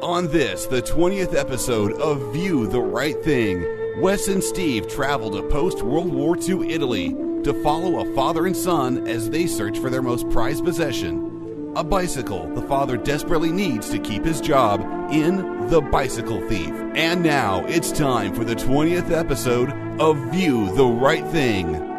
On this, the 20th episode of View the Right Thing, Wes and Steve travel to post-World War II Italy to follow a father and son as they search for their most prized possession, a bicycle the father desperately needs to keep his job in The Bicycle Thief. And now, it's time for the 20th episode of View the Right Thing.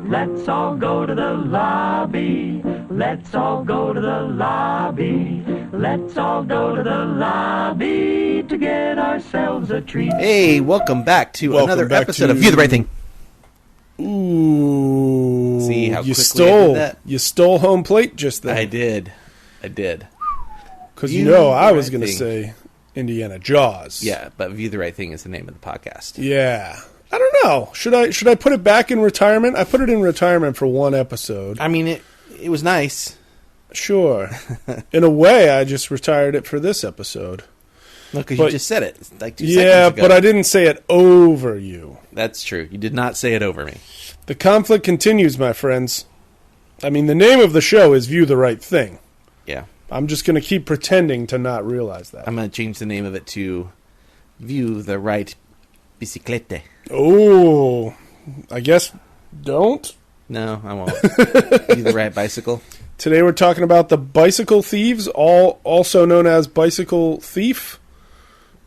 Let's all go to the lobby. Let's all go to the lobby. Let's all go to the lobby to get ourselves a treat. Hey, welcome back to another episode of View the Right Thing. Ooh. See how you quickly I did that? You stole home plate just then. I did. Because I was going to say Indiana Jaws. Yeah, but View the Right Thing is the name of the podcast. Yeah. I don't know. Should I put it back in retirement? I put it in retirement for one episode. I mean, it was nice. Sure. In a way, I just retired it for this episode. No, because you just said it like 2 seconds ago. But I didn't say it over you. That's true. You did not say it over me. The conflict continues, my friends. I mean, the name of the show is View the Right Thing. Yeah. I'm just going to keep pretending to not realize that. I'm going to change the name of it to View the Right Biciclette. Oh, I guess don't. No, I won't. View the Right Bicycle. Today we're talking about the Bicycle Thieves, also known as Bicycle Thief.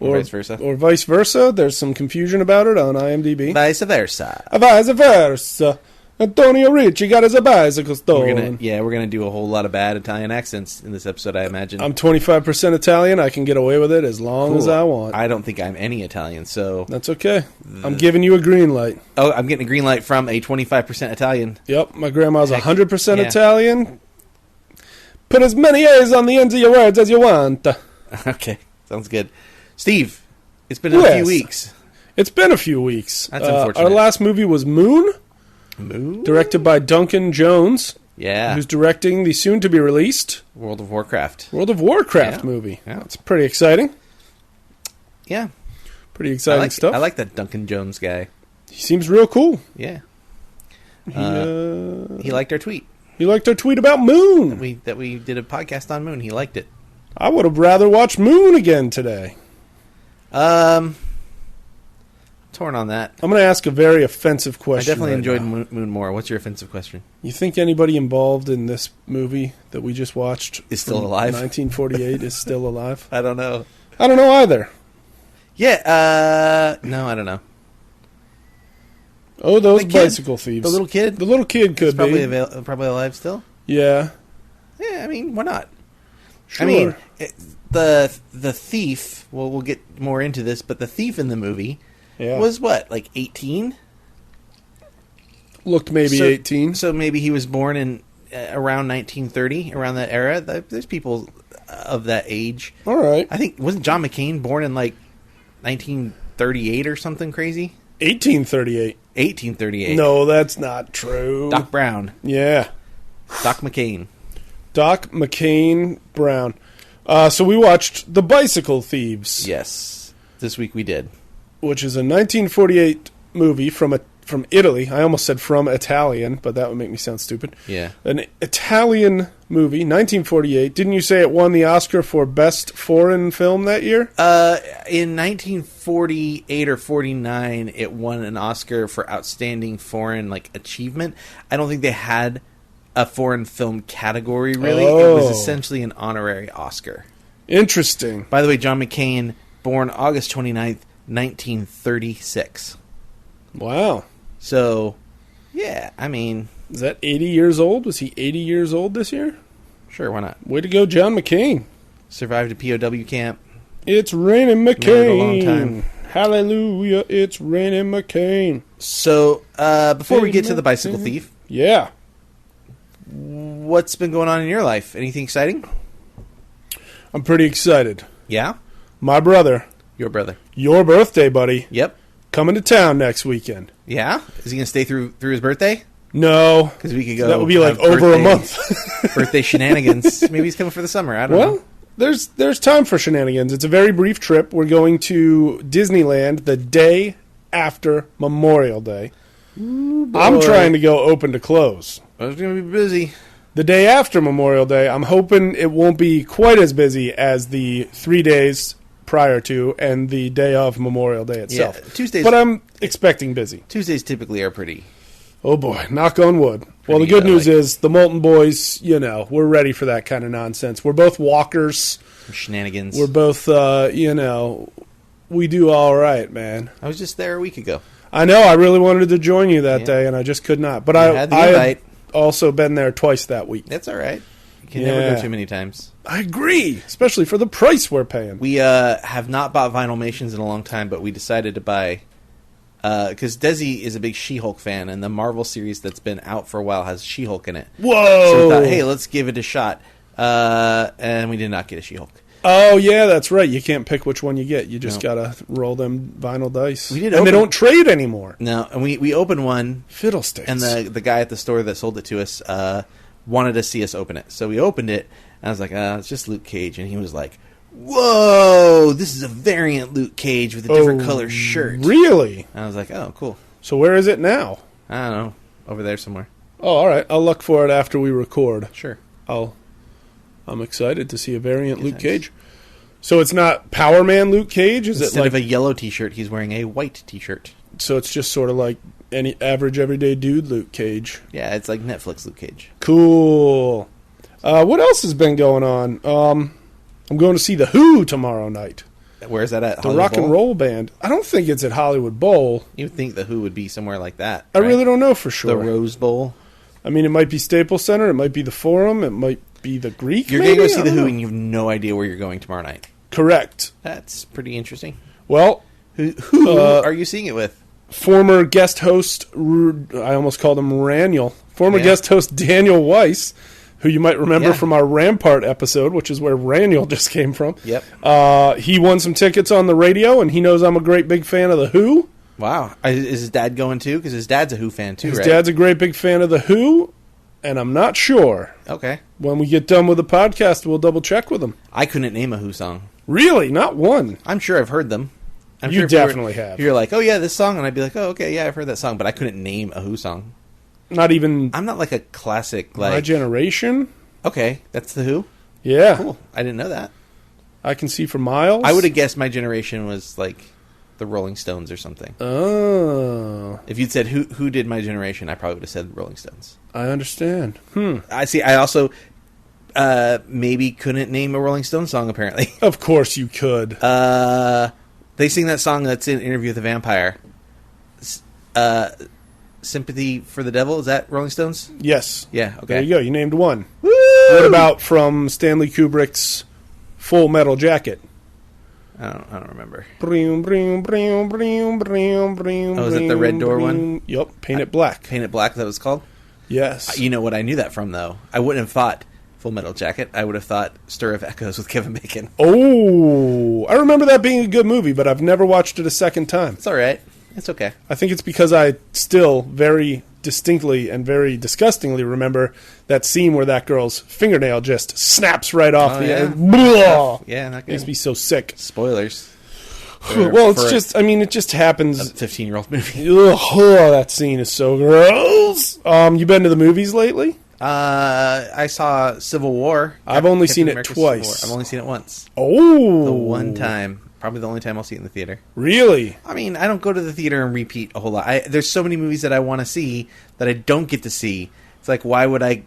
Or vice versa. Or vice versa. There's some confusion about it on IMDb. Vice versa. Vice versa. Antonio Ricci got his bicycle stolen. We're gonna do a whole lot of bad Italian accents in this episode, I imagine. I'm 25% Italian. I can get away with it as long as I want. I don't think I'm any Italian, so... That's okay. I'm giving you a green light. Oh, I'm getting a green light from a 25% Italian. Yep, my grandma's 100% Italian. Put as many A's on the ends of your words as you want. Okay, sounds good. Steve, it's been a few weeks. It's been a few weeks. That's unfortunate. Our last movie was Moon. Directed by Duncan Jones. Yeah. Who's directing the soon-to-be-released World of Warcraft movie. Yeah. It's pretty exciting. Yeah. Pretty exciting stuff. I like that Duncan Jones guy. He seems real cool. Yeah. He liked our tweet. He liked our tweet about Moon. That we did a podcast on Moon. He liked it. I would have rather watched Moon again today. Torn on that. I'm going to ask a very offensive question. I definitely enjoyed Moon more. What's your offensive question? You think anybody involved in this movie that we just watched is still alive? 1948 is still alive? I don't know. I don't know either. Yeah, no, I don't know. Oh, those bicycle thieves. The little kid? The little kid could be. Probably alive still? Yeah. Yeah, I mean, why not? Sure. I mean, the thief, well, we'll get more into this, but the thief in the movie was what, like 18? Looked maybe 18. So maybe he was born in around 1930, around that era. There's people of that age. All right. I think, wasn't John McCain born in like 1938 or something crazy? 1838. 1838. No, that's not true. Doc Brown. Yeah. Doc McCain. Doc McCain Brown. So we watched The Bicycle Thieves. Yes. This week we did. Which is a 1948 movie from Italy. I almost said from Italian, but that would make me sound stupid. Yeah. An Italian movie, 1948. Didn't you say it won the Oscar for Best Foreign Film that year? In 1948 or 49, it won an Oscar for Outstanding Foreign Achievement. I don't think they had a foreign film category, really. Oh. It was essentially an honorary Oscar. Interesting. By the way, John McCain, born August 29th, 1936. Wow. So, yeah, I mean... Is that 80 years old? Was he 80 years old this year? Sure, why not? Way to go, John McCain. Survived a POW camp. It's raining McCain. Married a long time. Hallelujah, it's raining McCain. So, before we get to the Bicycle Thief... Yeah. What's been going on in your life? Anything exciting? I'm pretty excited. Yeah? My brother. Your brother. Your birthday, buddy. Yep. Coming to town next weekend. Yeah? Is he going to stay through his birthday? No. Because we could go. That would be like over a month. Birthday shenanigans. Maybe he's coming for the summer. I don't know. Well, there's time for shenanigans. It's a very brief trip. We're going to Disneyland the day after Memorial Day. Ooh, I'm trying to go open to close. I was going to be busy. The day after Memorial Day, I'm hoping it won't be quite as busy as the 3 days prior to and the day of Memorial Day itself. Yeah, Tuesdays, but I'm expecting busy. Tuesdays typically are pretty. Oh boy, knock on wood. Well, the good news is the Molten Boys, we're ready for that kind of nonsense. We're both walkers. Shenanigans. We're both, we do all right, man. I was just there a week ago. I know. I really wanted to join you that day, and I just could not. But I had also been there twice that week. That's all right. You can never go too many times. I agree, especially for the price we're paying. We have not bought Vinylmations in a long time, but we decided to buy... Because Desi is a big She-Hulk fan, and the Marvel series that's been out for a while has She-Hulk in it. Whoa! So we thought, hey, let's give it a shot. And we did not get a She-Hulk. Oh, yeah, that's right. You can't pick which one you get. You just gotta roll them vinyl dice. We did and they don't trade anymore. No, and we opened one. Fiddlesticks. And the guy at the store that sold it to us wanted to see us open it. So we opened it, and I was like, it's just Luke Cage. And he was like, whoa, this is a variant Luke Cage with a different color shirt. Really? And I was like, oh, cool. So where is it now? I don't know. Over there somewhere. Oh, all right. I'll look for it after we record. Sure. I'm excited to see a variant Luke Cage. So it's not Power Man Luke Cage? Instead of a yellow T-shirt, he's wearing a white T-shirt. So it's just sort of like any average everyday dude Luke Cage. Yeah, it's like Netflix Luke Cage. Cool. What else has been going on? I'm going to see The Who tomorrow night. Where's that at? The rock and roll band. I don't think it's at Hollywood Bowl. You would think The Who would be somewhere like that. I really don't know for sure. The Rose Bowl. I mean, it might be Staples Center. It might be the Forum. It might be the Greek. You're going to go see The Who and you have no idea where you're going tomorrow night. Correct. That's pretty interesting. Well, who are you seeing it with? Former guest host, I almost called him Raniel. Former guest host Daniel Weiss, who you might remember from our Rampart episode, which is where Raniel just came from. Yep. He won some tickets on the radio, and he knows I'm a great big fan of The Who. Wow. Is his dad going too? Because his dad's a Who fan too, right? His dad's a great big fan of The Who, and I'm not sure. Okay. When we get done with the podcast, we'll double check with him. I couldn't name a Who song. Really? Not one? I'm sure I've heard them. You definitely have. You're like, oh yeah, this song, and I'd be like, oh okay, yeah, I've heard that song, but I couldn't name a Who song. Not even... I'm not like a classic, My Generation? Okay, that's The Who? Yeah. Cool. I didn't know that. I Can See for Miles? I would have guessed My Generation was like the Rolling Stones or something. Oh. If you'd said who did My Generation, I probably would have said Rolling Stones. I understand. I see. I also maybe couldn't name a Rolling Stones song, apparently. Of course you could. They sing that song that's in Interview with the Vampire. Sympathy for the Devil, is that Rolling Stones? Yes. Yeah, okay. There you go, you named one. Woo! What about from Stanley Kubrick's Full Metal Jacket? I don't remember. Oh, is it the Red Door one? Yep, Paint It Black. Paint It Black, that was called? Yes. You know what I knew that from, though? I wouldn't have thought Full Metal Jacket. I would have thought Stir of Echoes with Kevin Bacon. Oh, I remember that being a good movie, but I've never watched it a second time. It's all right. It's okay. I think it's because I still very distinctly and very disgustingly remember that scene where that girl's fingernail just snaps right off the end. Yeah, not good. Makes me so sick. Spoilers. Well, it's just, I mean, it just happens. A 15-year-old movie. Ugh, that scene is so gross. You been to the movies lately? I saw Civil War. I've only seen it twice. I've only seen it once. Oh. The one time. Probably the only time I'll see it in the theater. Really? I mean, I don't go to the theater and repeat a whole lot. There's so many movies that I want to see that I don't get to see. It's like, why would I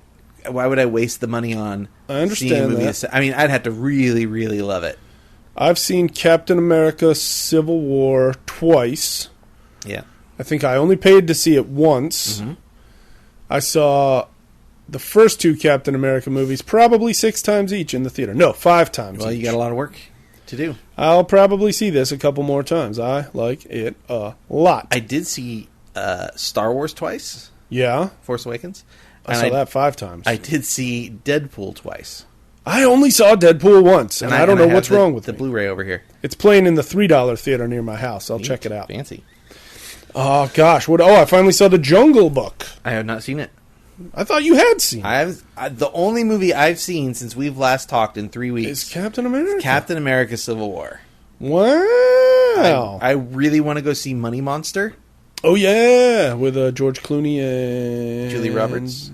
waste the money on seeing a movie? I mean, I'd have to really, really love it. I've seen Captain America Civil War twice. Yeah. I think I only paid to see it once. Mm-hmm. I saw the first two Captain America movies probably 6 times each in the theater. No, 5 times Well, each. You got a lot of work to do. I'll probably see this a couple more times. I like it a lot. I did see Star Wars twice. Yeah. Force Awakens. I saw that 5 times. I did see Deadpool twice. I only saw Deadpool once, and I don't know what's wrong with the me. Blu-ray over here. It's playing in the $3 theater near my house. I'll check it out. Fancy. Oh, gosh. I finally saw The Jungle Book. I have not seen it. I thought you had seen it. The only movie I've seen since we've last talked in 3 weeks is Captain America. Captain America Civil War. Wow. I really want to go see Money Monster. Oh, yeah. With George Clooney and Julie Roberts.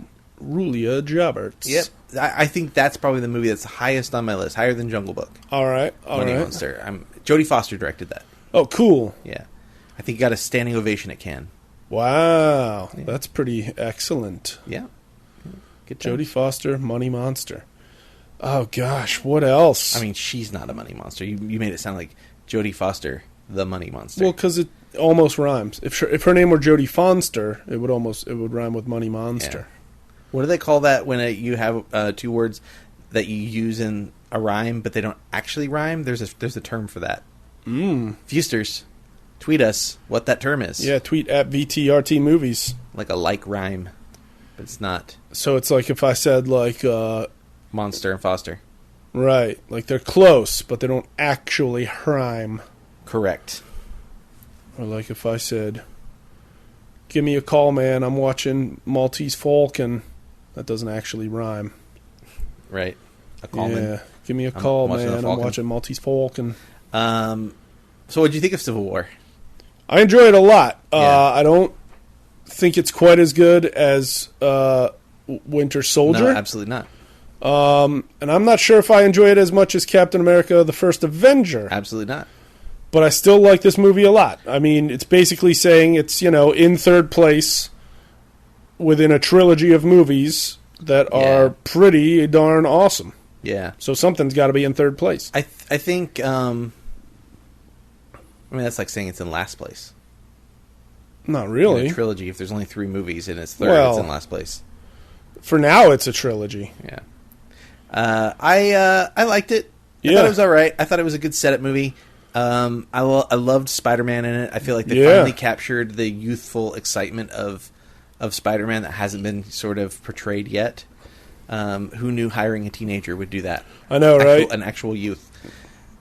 Julia Roberts. Yep. I think that's probably the movie that's highest on my list, higher than Jungle Book. All right. Money Monster. Jodie Foster directed that. Oh, cool. Yeah. I think he got a standing ovation at Cannes. Wow. Yeah. That's pretty excellent. Yeah. Good Jodie Foster, Money Monster. Oh, gosh. What else? I mean, she's not a money monster. You made it sound like Jodie Foster, the money monster. Well, because it almost rhymes. If her name were Jodie Fonster, it would rhyme with Money Monster. Yeah. What do they call that when you have two words that you use in a rhyme, but they don't actually rhyme? There's a term for that. Fusters, tweet us what that term is. Yeah, tweet at VTRT Movies. Like a like rhyme, but it's not. So it's like if I said like... Monster and Foster. Right. Like they're close, but they don't actually rhyme. Correct. Or like if I said, give me a call, man, I'm watching Maltese Falcon. That doesn't actually rhyme. Right. A call, yeah. man. Give me a call, man, I'm watching Maltese Falcon. So what do you think of Civil War? I enjoy it a lot. Yeah. I don't think it's quite as good as Winter Soldier. No, absolutely not. And I'm not sure if I enjoy it as much as Captain America: The First Avenger. Absolutely not. But I still like this movie a lot. I mean, it's basically saying it's, in third place within a trilogy of movies that are pretty darn awesome. Yeah. So something's got to be in third place. I think, that's like saying it's in last place. Not really. In a trilogy, if there's only 3 movies and it's third, it's in last place. For now, it's a trilogy. Yeah. I liked it. I thought it was all right. I thought it was a good setup movie. I loved Spider-Man in it. I feel like they finally captured the youthful excitement of Spider-Man that hasn't been sort of portrayed yet. Who knew hiring a teenager would do that? I know, right? An actual youth.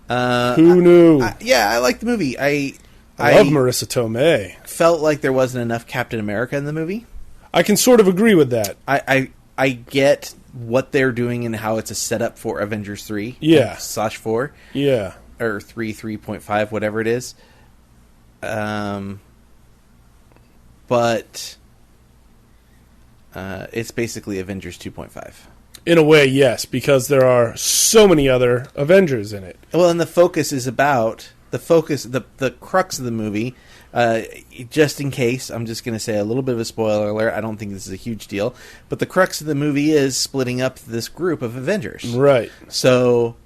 Who knew? I liked the movie. I love Marissa Tomei. Felt like there wasn't enough Captain America in the movie. I can sort of agree with that. I get what they're doing and how it's a setup for Avengers 3. Yeah. / 4. Yeah. Or 3.5, whatever it is. But it's basically Avengers 2.5. In a way, yes, because there are so many other Avengers in it. Well, and the focus is about... The crux of the movie... just in case, I'm just going to say a little bit of a spoiler alert. I don't think this is a huge deal, but the crux of the movie is splitting up this group of Avengers. Right. So,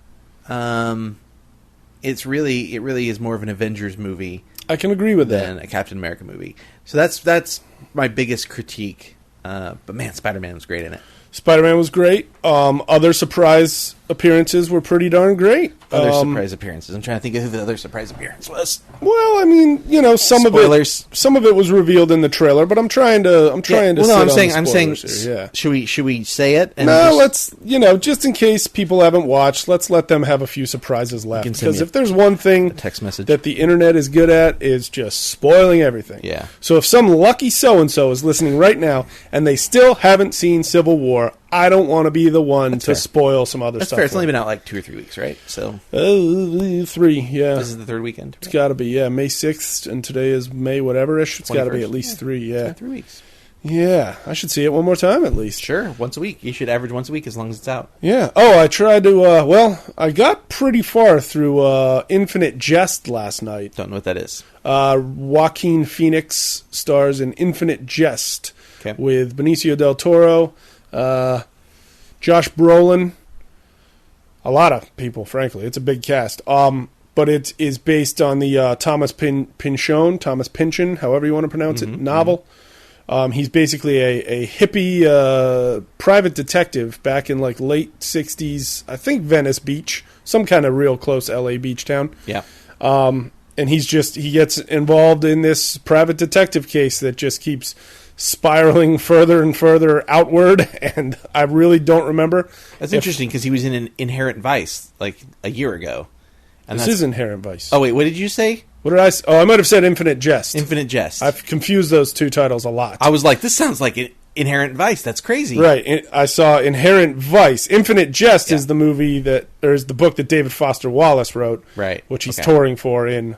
it really is more of an Avengers movie. I can agree with than a Captain America movie. So that's my biggest critique. But man, Spider-Man was great in it. Spider-Man was great. Other surprise appearances were pretty darn great. Other surprise appearances. I'm trying to think of who the other surprise appearance was. Well, I mean, some of it was revealed in the trailer, but I'm trying to. I'm saying. Yeah. Should we say it? And let's. Just in case people haven't watched, let's let them have a few surprises left. Because if there's one thing text message that the internet is good at, is just spoiling everything. Yeah. So if some lucky so and so is listening right now and they still haven't seen Civil War, I don't want to be the one to spoil some other stuff. That's fair. It's only been out like 2 or 3 weeks, right? So 3, yeah. This is the third weekend. It's got to be, yeah. May 6th, and today is May whatever-ish. It's got to be at least 3, yeah. 3 weeks. Yeah, I should see it one more time at least. Sure, once a week. You should average once a week as long as it's out. Yeah. Oh, I tried to, I got pretty far through Infinite Jest last night. Don't know what that is. Joaquin Phoenix stars in Infinite Jest with Benicio del Toro, Josh Brolin, a lot of people, frankly. It's a big cast. But it is based on the Thomas Pynchon, however you want to pronounce it, novel. He's basically a hippie private detective back in like late 60s, I think Venice Beach, some kind of real close LA beach town. Yeah. And he gets involved in this private detective case that just keeps spiraling further and further outward, and I really don't remember. That's interesting because he was in an Inherent Vice like a year ago. And this is Inherent Vice. Oh, wait, what did you say? What did I say? Oh, I might have said Infinite Jest. Infinite Jest. I've confused those two titles a lot. I was like, this sounds like Inherent Vice. That's crazy. Right. I saw Inherent Vice. Infinite Jest is the movie is the book that David Foster Wallace wrote. Right. Which he's touring for in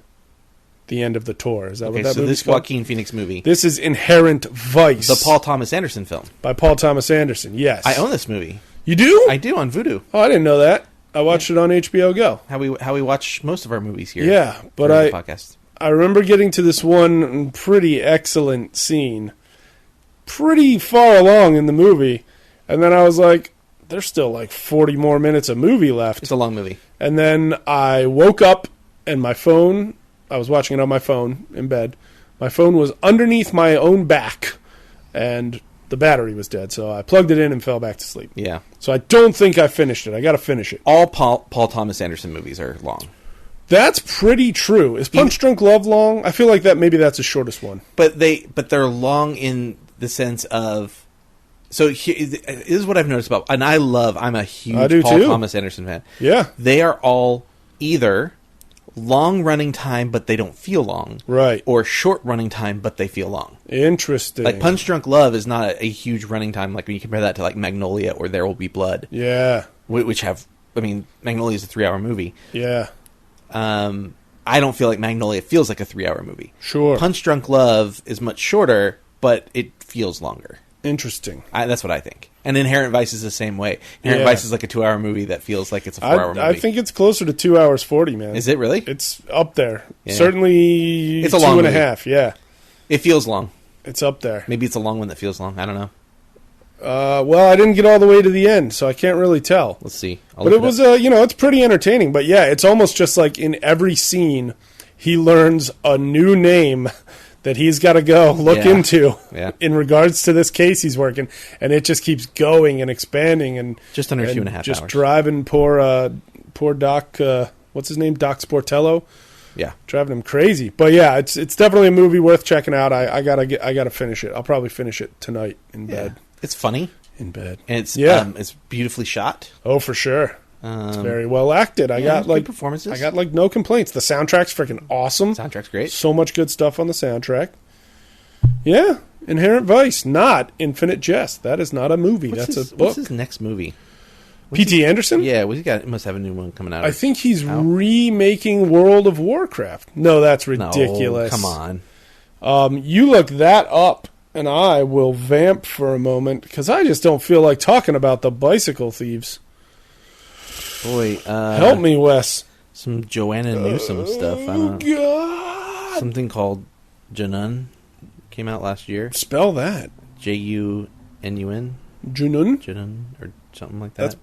the end of the tour. Is that what Okay, that so movie's this called? Joaquin Phoenix movie, This is Inherent Vice. the Paul Thomas Anderson film. By Paul Thomas Anderson, yes. I own this movie. You do? I do on Vudu. Oh, I didn't know that. I watched it on HBO Go. How we watch most of our movies here. Yeah, but for the podcast. I remember getting to this one pretty excellent scene pretty far along in the movie, and then I was like, there's still like 40 more minutes of movie left. It's a long movie. And then I woke up, and my phone, I was watching it on my phone in bed. My phone was underneath my own back, and the battery was dead, so I plugged it in and fell back to sleep. Yeah. So I don't think I finished it. I got to finish it. All Paul Thomas Anderson movies are long. That's pretty true. Is Punch Drunk Love long? I feel like maybe that's the shortest one. But they're long in the sense of. So this is what I've noticed about, and I'm a huge Paul Thomas Anderson fan. Yeah, they are all either long running time, but they don't feel long, right? Or short running time, but they feel long. Interesting. Like Punch Drunk Love is not a huge running time. Like when you compare that to like Magnolia or There Will Be Blood. Yeah, which have, I mean, Magnolia is a 3-hour movie. Yeah. I don't feel like Magnolia feels like a 3-hour movie. Sure. Punch Drunk Love is much shorter, but it feels longer. Interesting. That's what I think. And Inherent Vice is the same way. Inherent Vice is like a 2-hour movie that feels like it's a 4-hour movie. I think it's closer to 2 hours 40, man. Is it really? It's up there. Yeah. Certainly it's a long 2.5, yeah. It feels long. It's up there. Maybe it's a long one that feels long. I don't know. Well, I didn't get all the way to the end, so I can't really tell. Let's see. But it was, it's pretty entertaining. But yeah, it's almost just like in every scene, he learns a new name that he's got to go look into in regards to this case he's working, and it just keeps going and expanding and just under 2.5 hours. Just driving poor Doc. What's his name? Doc Sportello. Yeah, driving him crazy. But yeah, it's definitely a movie worth checking out. I gotta finish it. I'll probably finish it tonight in bed. It's funny in bed, and it's beautifully shot. Oh, for sure. It's very well acted. I got like performances. I got like no complaints. The soundtrack's freaking awesome. Soundtrack's great. So much good stuff on the soundtrack. Yeah, Inherent Vice, not Infinite Jest. That is not a movie. That's a book. What's his next movie? P.T. Anderson? Yeah, he must have a new one coming out. I think he's remaking World of Warcraft. No, that's ridiculous. No, come on. You look that up, and I will vamp for a moment because I just don't feel like talking about the Bicycle Thieves. Boy, help me, Wes. Some Joanna Newsom stuff. I don't know. God. Something called Junun came out last year. Spell that. Junun. Junun? Junun or something like that. That's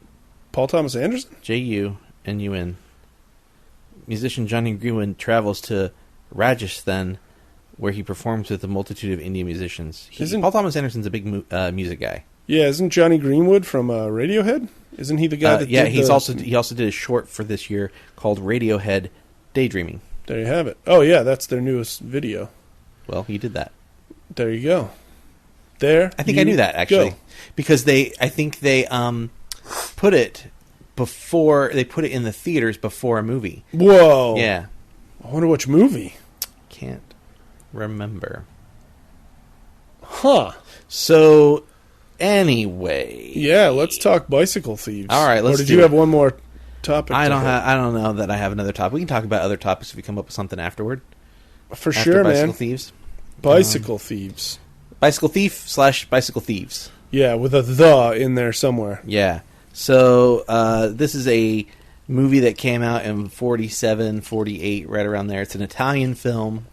Paul Thomas Anderson? Junun. Musician Johnny Greenwood travels to Rajasthan, where he performs with a multitude of Indian musicians. Paul Thomas Anderson's a big music guy. Yeah, isn't Johnny Greenwood from Radiohead? Isn't he the guy that? Yeah, he also did a short for this year called Radiohead Daydreaming. There you have it. Oh yeah, that's their newest video. Well, he did that. There you go. There. I think I knew that actually because I think they put it in the theaters before a movie. Whoa. Yeah. I wonder which movie. Can't remember. Huh. So, anyway. Yeah, let's talk Bicycle Thieves. All right, let's. Or did you have one more topic? I don't know that I have another topic. We can talk about other topics if we come up with something afterward. For sure, man. Bicycle Thieves. Bicycle Thieves. Bicycle Thief / Bicycle Thieves. Yeah, with a "the" in there somewhere. Yeah. So this is a movie that came out in 47, 48, right around there. It's an Italian film.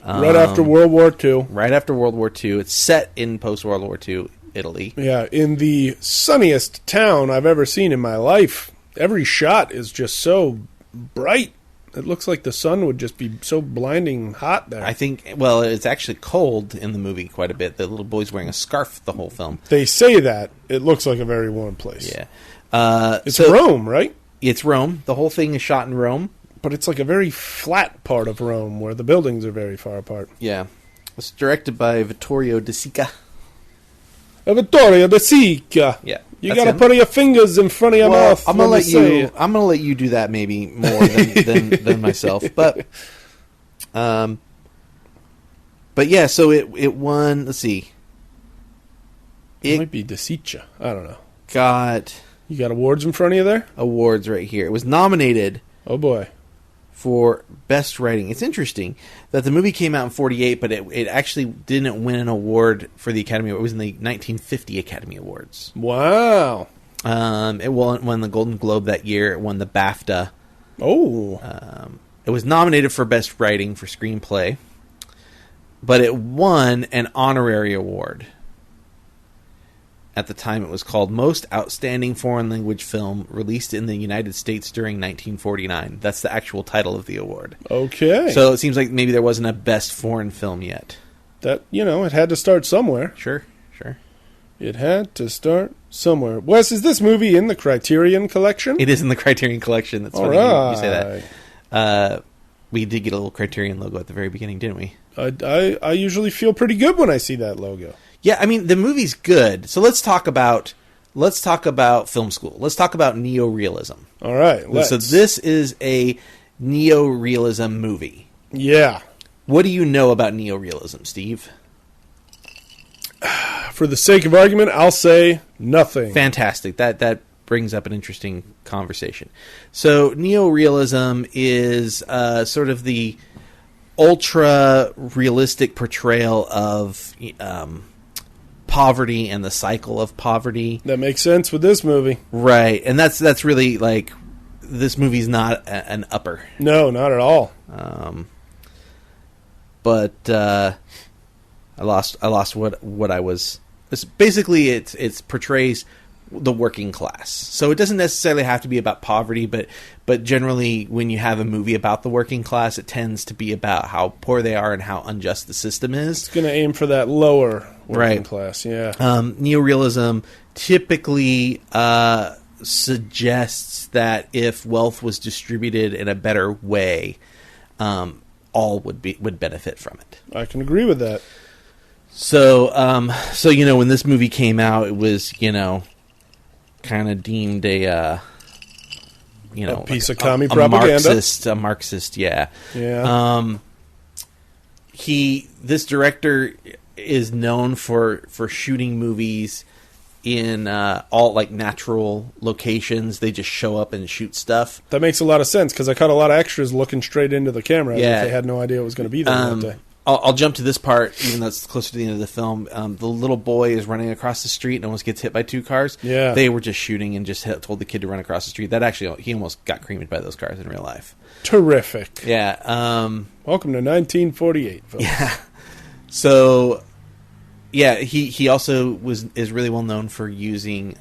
Right after World War II. Right after World War II. It's set in post-World War II Italy. Yeah, in the sunniest town I've ever seen in my life. Every shot is just so bright. It looks like the sun would just be so blinding hot there. I think, well, it's actually cold in the movie quite a bit. The little boy's wearing a scarf the whole film. They say that. It looks like a very warm place. Yeah. It's Rome, right? It's Rome. The whole thing is shot in Rome. But it's like a very flat part of Rome where the buildings are very far apart. Yeah. It's directed by Vittorio De Sica. Vittorio De Sica. Yeah. You got to put your fingers in front of your mouth. I'm gonna let you do that maybe more than myself. But yeah, so it won, let's see. It might be De Sica. I don't know. You got awards in front of you there? Awards right here. It was nominated. Oh boy. for Best Writing. It's interesting that the movie came out in 1948, but it actually didn't win an award for the Academy. It was in the 1950 Academy Awards. Wow. It won the Golden Globe that year. It won the BAFTA. Oh. It was nominated for Best Writing for Screenplay, but it won an honorary award. At the time, it was called Most Outstanding Foreign Language Film Released in the United States During 1949. That's the actual title of the award. Okay. So it seems like maybe there wasn't a Best Foreign Film yet. That, it had to start somewhere. Sure. It had to start somewhere. Wes, is this movie in the Criterion Collection? It is in the Criterion Collection. That's funny you say that. We did get a little Criterion logo at the very beginning, didn't we? I usually feel pretty good when I see that logo. Yeah, I mean, the movie's good. So let's talk about film school. Let's talk about neorealism. All right, So this is a neorealism movie. Yeah. What do you know about neorealism, Steve? For the sake of argument, I'll say nothing. Fantastic. That brings up an interesting conversation. So neorealism is sort of the ultra-realistic portrayal of poverty and the cycle of poverty. That makes sense with this movie. Right. And that's really like, this movie's not an upper. No, not at all. But I lost what I was. Basically, it portrays the working class. So it doesn't necessarily have to be about poverty, but generally, when you have a movie about the working class, it tends to be about how poor they are and how unjust the system is. It's going to aim for that lower working class. Yeah. Neorealism typically suggests that if wealth was distributed in a better way, all would benefit from it. I can agree with that. So when this movie came out, it was kind of deemed a piece of commie propaganda. A Marxist, yeah. Yeah. This director is known for shooting movies in all like natural locations. They just show up and shoot stuff. That makes a lot of sense because I caught a lot of extras looking straight into the camera. Yeah. As if they had no idea it was going to be there that day. I'll jump to this part, even though it's closer to the end of the film. The little boy is running across the street and almost gets hit by two cars. Yeah. They were just shooting and just told the kid to run across the street. That actually, he almost got creamed by those cars in real life. Terrific. Yeah. Welcome to 1948, folks. Yeah. So, yeah, he also is really well known for using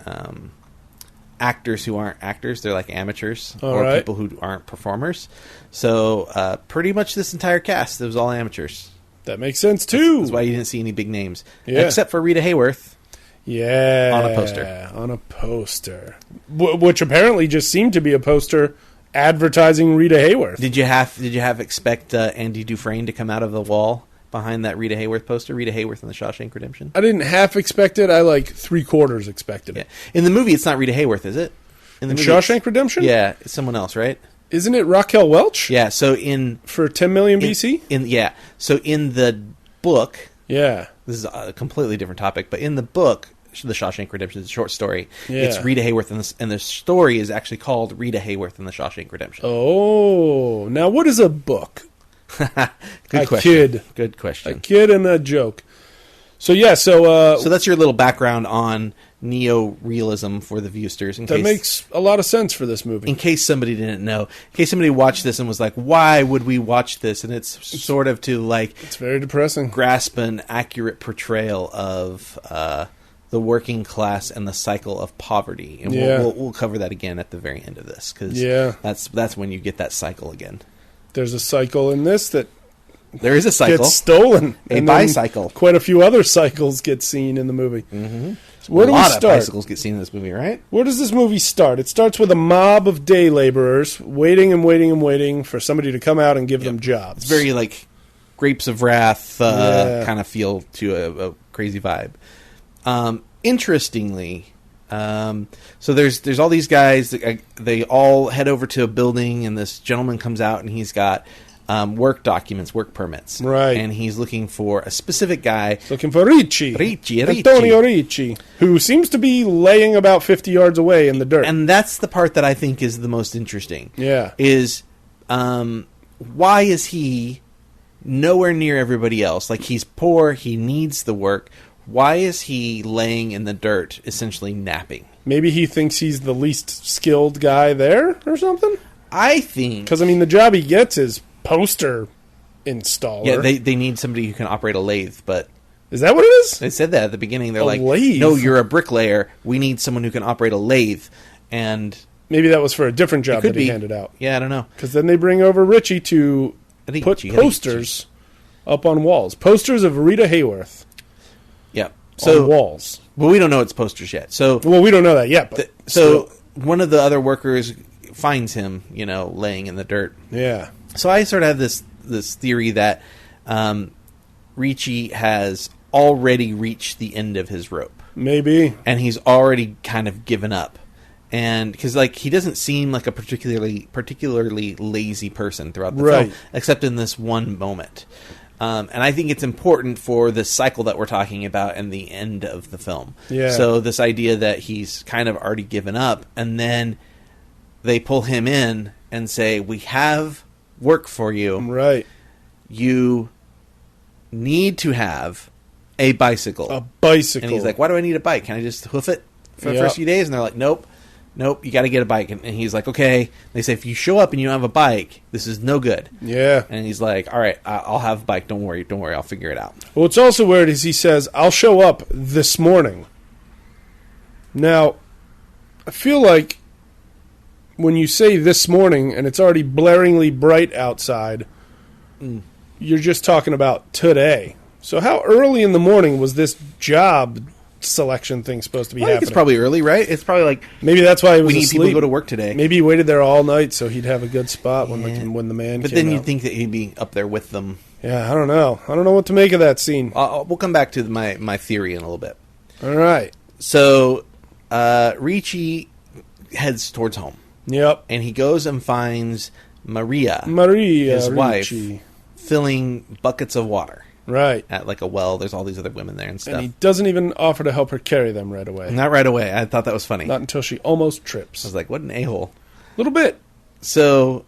actors who aren't actors. They're like amateurs people who aren't performers. So pretty much this entire cast, it was all amateurs. That makes sense too. That's why you didn't see any big names. Yeah. Except for Rita Hayworth. Yeah. On a poster. Which apparently just seemed to be a poster advertising Rita Hayworth. Did you have expect Andy Dufresne to come out of the wall behind that Rita Hayworth poster? Rita Hayworth in the Shawshank Redemption? I didn't half expect it. I like 3/4 expected it. Yeah. In the movie, it's not Rita Hayworth, is it? In the Shawshank Redemption? Yeah, it's someone else, right? Isn't it Raquel Welch? Yeah, so for 10 million BC? So in the book, yeah. This is a completely different topic, but in the book, The Shawshank Redemption, it's a short story. Yeah. It's Rita Hayworth, and the story is actually called Rita Hayworth in The Shawshank Redemption. Oh, now what is a book? Good question. Good question. A kid and a joke. So yeah, so that's your little background on neo-realism for the viewsters. That makes a lot of sense for this movie. In case somebody didn't know. In case somebody watched this and was like, why would we watch this? And it's sort of to like... It's very depressing. Grasp an accurate portrayal of the working class and the cycle of poverty. And we'll cover that again at the very end of this. Because that's when you get that cycle again. There's a cycle in this that... There is a cycle. Gets stolen. A bicycle. Quite a few other cycles get seen in the movie. Mm-hmm. So where do we start? A lot of bicycles get seen in this movie, right? Where does this movie start? It starts with a mob of day laborers waiting and waiting and waiting for somebody to come out and give them jobs. It's very like Grapes of Wrath kind of feel to a crazy vibe. Interestingly, so there's all these guys. They all head over to a building, and this gentleman comes out, and he's got work documents, work permits. Right. And he's looking for a specific guy. Looking for Ricci. Ricci. Antonio Ricci, who seems to be laying about 50 yards away in the dirt. And that's the part that I think is the most interesting. Yeah. Is why is he nowhere near everybody else? Like, he's poor, he needs the work. Why is he laying in the dirt, essentially napping? Maybe he thinks he's the least skilled guy there or something? I think... Because, I mean, the job he gets is poster installer. Yeah, they need somebody who can operate a lathe, but... Is that what it is? They said that at the beginning. They're like, lathe? no, you're a bricklayer. We need someone who can operate a lathe. And... Maybe that was for a different job that he handed out. Yeah, I don't know. Because then they bring over Richie to put posters up on walls. Posters of Rita Hayworth. Yeah. So, on walls. Well, we don't know it's posters yet. So, well, we don't know that yet. But so one of the other workers finds him, laying in the dirt. Yeah. So I sort of have this theory that Richie has already reached the end of his rope. Maybe. And he's already kind of given up. And because he doesn't seem like a particularly lazy person throughout the film, except in this one moment. And I think it's important for the cycle that we're talking about and the end of the film. Yeah. So this idea that he's kind of already given up, and then they pull him in and say, "We have work for you. Right. You need to have a bicycle." A bicycle. And he's like, "Why do I need a bike? Can I just hoof it for the first few days?" And they're like, "Nope, you got to get a bike." And he's like, "Okay." They say, "If you show up and you don't have a bike, this is no good." Yeah. And he's like, "All right, I'll have a bike. Don't worry, I'll figure it out." Well, what's also weird is he says, "I'll show up this morning." Now, I feel like when you say this morning and it's already blaringly bright outside, you're just talking about today. So how early in the morning was this job selection thing supposed to be happening? It's probably early, right? It's probably like, maybe that's why he was we need asleep. people to go to work today. Maybe he waited there all night so he'd have a good spot when the man But came then out. you'd think that he'd be up there with them. Yeah, I don't know. I don't know what to make of that scene. We'll come back to my theory in a little bit. All right. So Richie heads towards home. Yep. And he goes and finds Maria, his wife, Richie, filling buckets of water. Right. At like a well. There's all these other women there and stuff. And he doesn't even offer to help her carry them right away. Not right away. I thought that was funny. Not until she almost trips. I was like, what an a-hole. A little bit. So,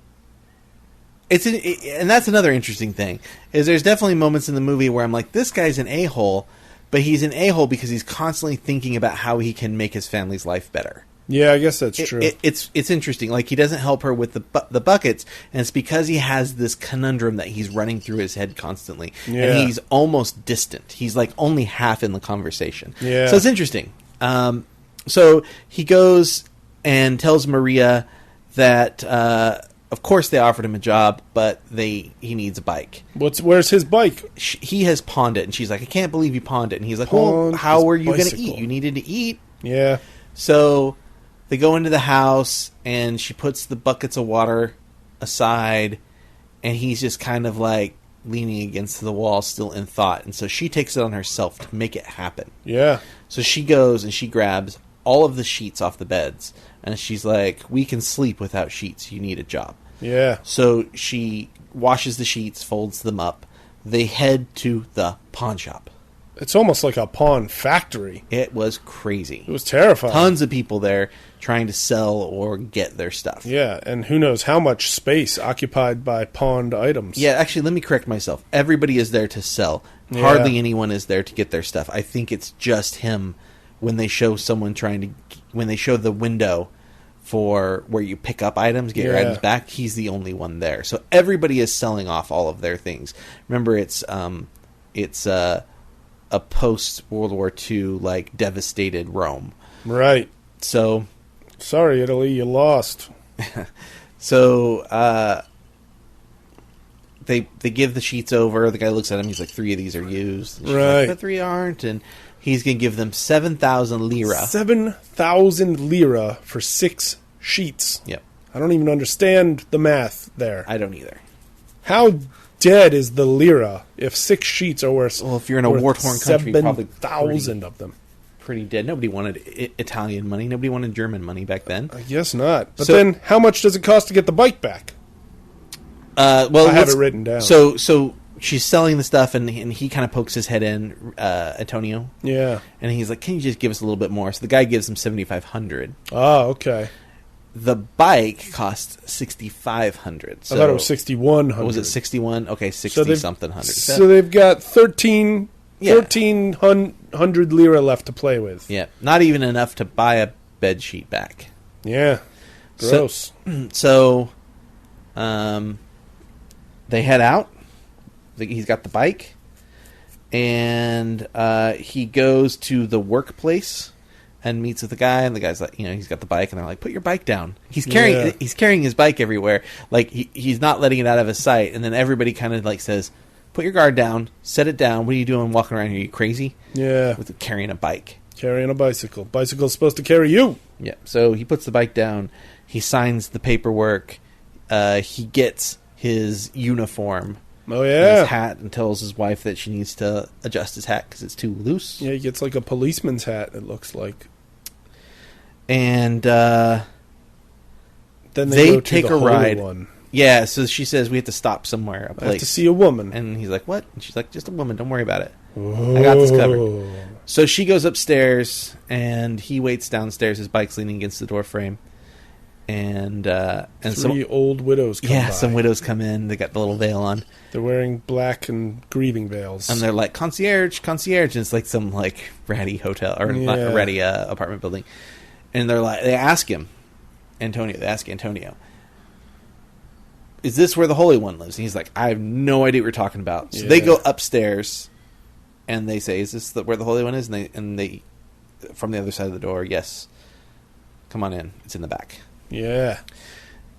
and that's another interesting thing, is there's definitely moments in the movie where I'm like, this guy's an a-hole, but he's an a-hole because he's constantly thinking about how he can make his family's life better. Yeah, I guess that's true. It's interesting. Like, he doesn't help her with the buckets, and it's because he has this conundrum that he's running through his head constantly. Yeah. And he's almost distant. He's like only half in the conversation. Yeah. So it's interesting. So he goes and tells Maria that, of course, they offered him a job, but he needs a bike. Where's his bike? He has pawned it, and she's like, I can't believe you pawned it. And he's like, well, how were you going to eat? You needed to eat. Yeah. So they go into the house, and she puts the buckets of water aside, and he's just kind of like leaning against the wall, still in thought. And so she takes it on herself to make it happen. Yeah. So she goes and she grabs all of the sheets off the beds, and she's like, we can sleep without sheets. You need a job. Yeah. So she washes the sheets, folds them up. They head to the pawn shop. It's almost like a pawn factory. It was crazy. It was terrifying. Tons of people there trying to sell or get their stuff. Yeah, and who knows how much space occupied by pawned items. Yeah, actually, let me correct myself. Everybody is there to sell. Yeah. Hardly anyone is there to get their stuff. I think it's just him when they show when they show the window for where you pick up items, get your items back, he's the only one there. So everybody is selling off all of their things. Remember, it's a post World War II like devastated Rome. Right. So sorry, Italy, you lost. So they give the sheets over. The guy looks at them. He's like, 3 of these are used. Right. Like, the 3 aren't. And he's going to give them 7,000 lira. 7,000 lira for 6 sheets. Yep. I don't even understand the math there. I don't either. How dead is the lira if 6 sheets are worth? Well, if you're in a war-torn country, probably 7,000 of them. Pretty dead. Nobody wanted Italian money. Nobody wanted German money back then. I guess not. But then, how much does it cost to get the bike back? Well, I have it written down. So she's selling the stuff, and he kind of pokes his head in, Antonio. Yeah. And he's like, "Can you just give us a little bit more?" So the guy gives him 7,500. Oh, okay. The bike cost $6,500. So I thought it was $6,100. Was it 61? Okay, 60-something hundred. So they've got 1,300 lira left to play with. Yeah, not even enough to buy a bed sheet back. Yeah, gross. So they head out. He's got the bike, and he goes to the workplace and meets with the guy, and the guy's like, he's got the bike, and they're like, put your bike down. He's carrying his bike everywhere, like he's not letting it out of his sight. And then everybody kind of like says, put your guard down, set it down. What are you doing walking around here? Are you crazy? Yeah, with carrying a bike. Carrying a bicycle. Bicycle's supposed to carry you. Yeah. So he puts the bike down. He signs the paperwork. He gets his uniform. Oh, yeah. His hat, and tells his wife that she needs to adjust his hat because it's too loose. Yeah, he gets like a policeman's hat, it looks like. And then they go to take the a Holy ride. One. Yeah, so she says, we have to stop somewhere. A place. I have to see a woman. And he's like, what? And she's like, just a woman. Don't worry about it. I got this covered. So she goes upstairs, and he waits downstairs. His bike's leaning against the door frame. And three old widows come by. Some widows come in. They got the little veil on. They're wearing black and grieving veils. And they're like, concierge. And it's like some like ratty hotel or ratty apartment building. And they ask Antonio, is this where the Holy One lives? And he's like, I have no idea what you're talking about. So they go upstairs, and they say, is this where the Holy One is? And they from the other side of the door, yes. Come on in. It's in the back. Yeah.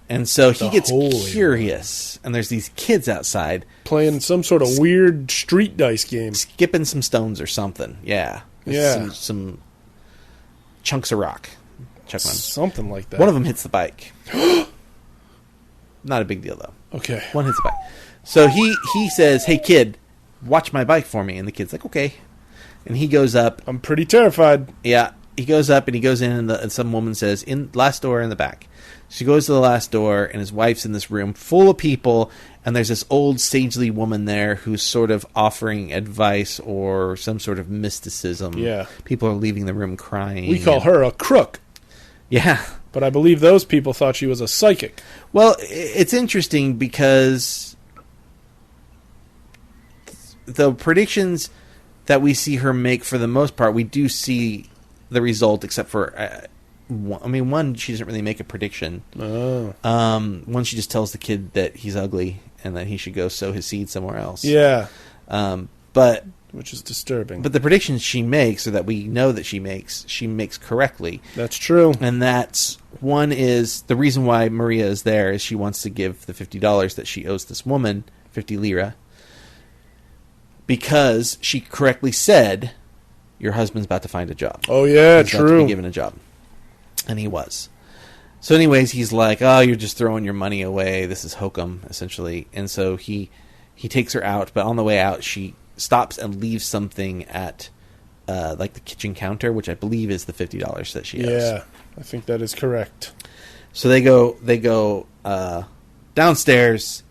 And so he gets curious, and there's these kids outside playing some sort of weird street dice game, skipping some stones or something. Yeah, some chunks of rock. Check on something like that. One of them hits the bike. Not a big deal though. Okay, one hits the bike. So he says, "Hey kid, watch my bike for me." And the kid's like, "Okay." And he goes up. I'm pretty terrified. Yeah. He goes up and he goes in, and some woman says, "In last door in the back." She goes to the last door, and his wife's in this room full of people, and there's this old sagely woman there who's sort of offering advice or some sort of mysticism. Yeah. People are leaving the room crying. We call her a crook. Yeah. But I believe those people thought she was a psychic. Well, it's interesting because the predictions that we see her make, for the most part, we do see the result, except for one, she doesn't really make a prediction. One, she just tells the kid that he's ugly and that he should go sow his seed somewhere else. Yeah. But which is disturbing. But the predictions she makes, or that we know that she makes correctly. That's true. And that's one is the reason why Maria is there is she wants to give the $50 that she owes this woman, 50 lira, because she correctly said, your husband's about to find a job. Oh, yeah, He's true. about to be given a job. And he was. So anyways, he's like, oh, you're just throwing your money away. This is hokum, essentially. And so he takes her out, but on the way out, she stops and leaves something at like the kitchen counter, which I believe is the $50 that she owes. Yeah, I think that is correct. So they go downstairs,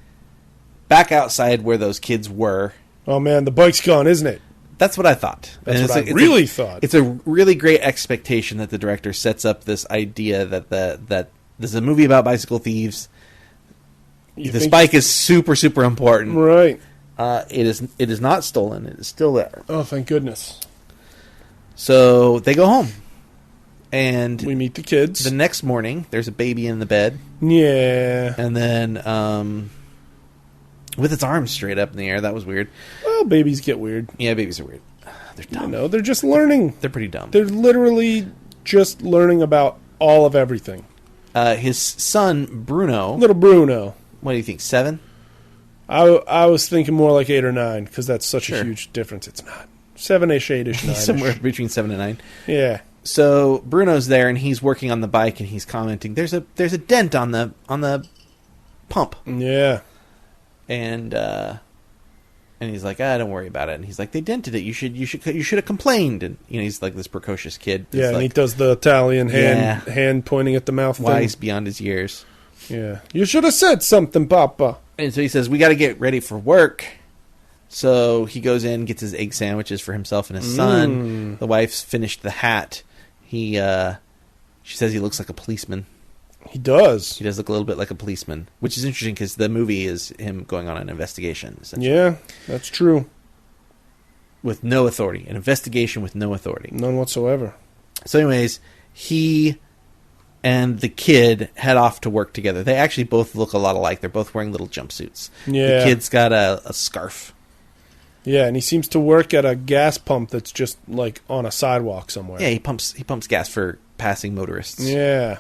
back outside where those kids were. Oh, man, the bike's gone, isn't it? That's what I thought. That's what I really thought. It's a really great expectation that the director sets up this idea that that this is a movie about bicycle thieves. This bike is super, super important. Right. It is not stolen. It is still there. Oh, thank goodness. So they go home. And we meet the kids. The next morning, there's a baby in the bed. Yeah. And then with its arms straight up in the air. That was weird. Well, babies get weird. Yeah, babies are weird. They're dumb. No, they're just learning. They're pretty dumb. They're literally just learning about all of everything. His son, Bruno. Little Bruno. What do you think, 7? I was thinking more like 8 or 9, because that's such a huge difference. It's not. 7-ish, 8-ish, 9-ish. Somewhere between 7 and 9. Yeah. So Bruno's there, and he's working on the bike, and he's commenting, there's a dent on the pump. Yeah. And he's like, don't worry about it. And he's like, they dented it. You should have complained. And he's like this precocious kid. Yeah, and like, he does the Italian hand pointing at the mouth. Wise beyond his years. Yeah, you should have said something, Papa. And so he says, we got to get ready for work. So he goes in, gets his egg sandwiches for himself and his son. The wife's finished the hat. She says he looks like a policeman. He does. He does look a little bit like a policeman, which is interesting because the movie is him going on an investigation. Yeah, that's true. With no authority. An investigation with no authority. None whatsoever. So anyways, he and the kid head off to work together. They actually both look a lot alike. They're both wearing little jumpsuits. Yeah. The kid's got a scarf. Yeah, and he seems to work at a gas pump that's just like on a sidewalk somewhere. Yeah, he pumps gas for passing motorists. Yeah.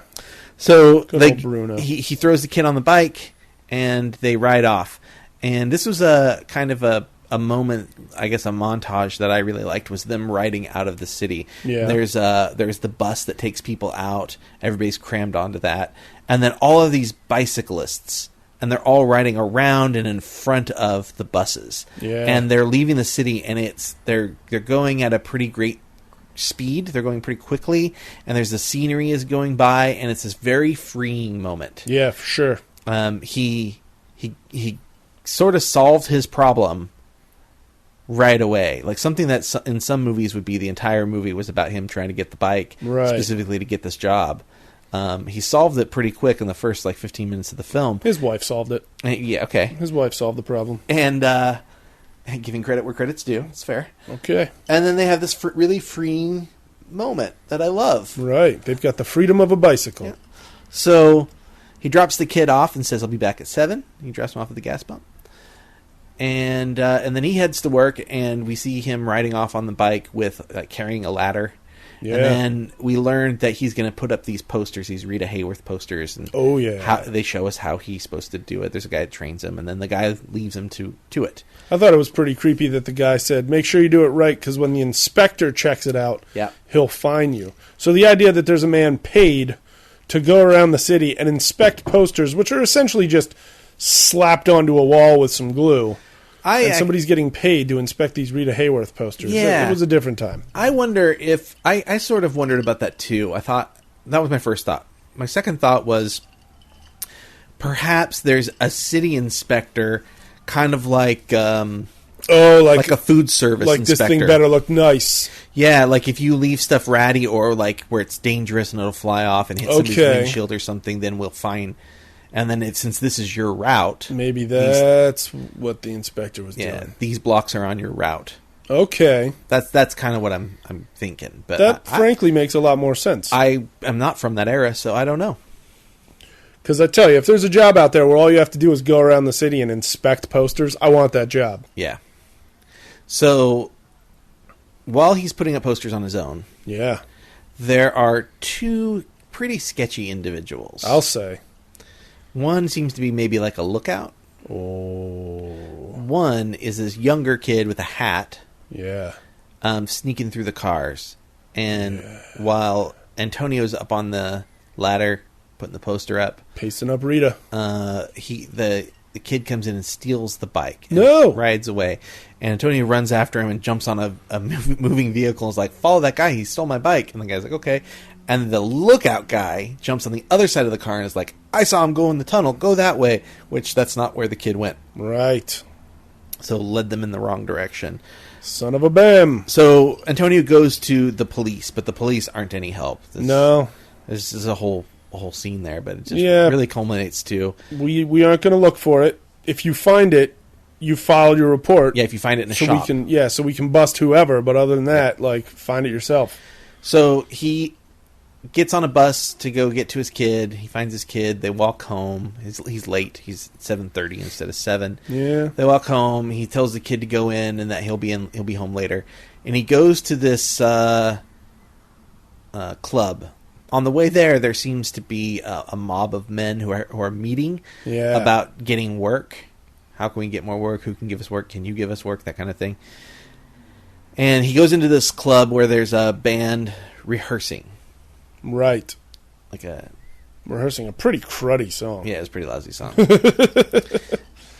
So Bruno. he throws the kid on the bike and they ride off. And this was a kind of a moment, I guess a montage that I really liked, was them riding out of the city. Yeah. There's the bus that takes people out. Everybody's crammed onto that. And then all of these bicyclists, and they're all riding around and in front of the buses. Yeah. And they're leaving the city, and they're going at a pretty great speed. They're going pretty quickly, and there's the scenery is going by, and it's this very freeing moment. Yeah, for sure. He sort of solved his problem right away. Like something that in some movies would be the entire movie was about him trying to get the bike, right, specifically to get this job. He solved it pretty quick in the first 15 minutes of the film. His wife solved it. Yeah, okay. His wife solved the problem. And giving credit where credit's due. It's fair. Okay. And then they have this really freeing moment that I love. Right. They've got the freedom of a bicycle. Yeah. So he drops the kid off and says, I'll be back at 7. He drops him off at the gas pump. And then he heads to work, and we see him riding off on the bike with carrying a ladder. Yeah. And then we learned that he's going to put up these posters, these Rita Hayworth posters. And they show us how he's supposed to do it. There's a guy that trains him, and then the guy leaves him to it. I thought it was pretty creepy that the guy said, make sure you do it right, because when the inspector checks it out, he'll fine you. So the idea that there's a man paid to go around the city and inspect posters, which are essentially just slapped onto a wall with some glue, and somebody's getting paid to inspect these Rita Hayworth posters. Yeah. It was a different time. I wonder if... I sort of wondered about that, too. I thought... That was my first thought. My second thought was perhaps there's a city inspector kind of like a food service like inspector. This thing better look nice. Yeah, like if you leave stuff ratty or like where it's dangerous and it'll fly off and hit somebody's windshield or something, then we'll fine... And then since this is your route... Maybe that's what the inspector was doing. Yeah, these blocks are on your route. Okay. That's kind of what I'm thinking. But that frankly makes a lot more sense. I am not from that era, so I don't know. Because I tell you, if there's a job out there where all you have to do is go around the city and inspect posters, I want that job. Yeah. So, while he's putting up posters on his own... Yeah. There are two pretty sketchy individuals. I'll say. One seems to be maybe like a lookout. Oh. One is this younger kid with a hat. Yeah. Sneaking through the cars. And while Antonio's up on the ladder, putting the poster up. Pasting up Rita. The kid comes in and steals the bike. No! Rides away. And Antonio runs after him and jumps on a moving vehicle and is like, follow that guy, he stole my bike. And the guy's like, okay. And the lookout guy jumps on the other side of the car and is like, I saw him go in the tunnel, go that way. Which, that's not where the kid went. Right. So led them in the wrong direction. Son of a bam. So Antonio goes to the police, but the police aren't any help. No. This is a whole scene there, but it just really culminates to... We aren't going to look for it. If you find it, you file your report. Yeah, if you find it in a shop. So we can bust whoever, but other than that, find it yourself. So he gets on a bus to go get to his kid. He finds his kid. They walk home. He's late. He's 7:30 instead of 7. Yeah. They walk home. He tells the kid to go in and that he'll be home later. And he goes to this club. On the way there seems to be a mob of men who are meeting about getting work. How can we get more work? Who can give us work? Can you give us work? That kind of thing. And he goes into this club where there's a band rehearsing. Right. Rehearsing a pretty cruddy song. Yeah, it's a pretty lousy song.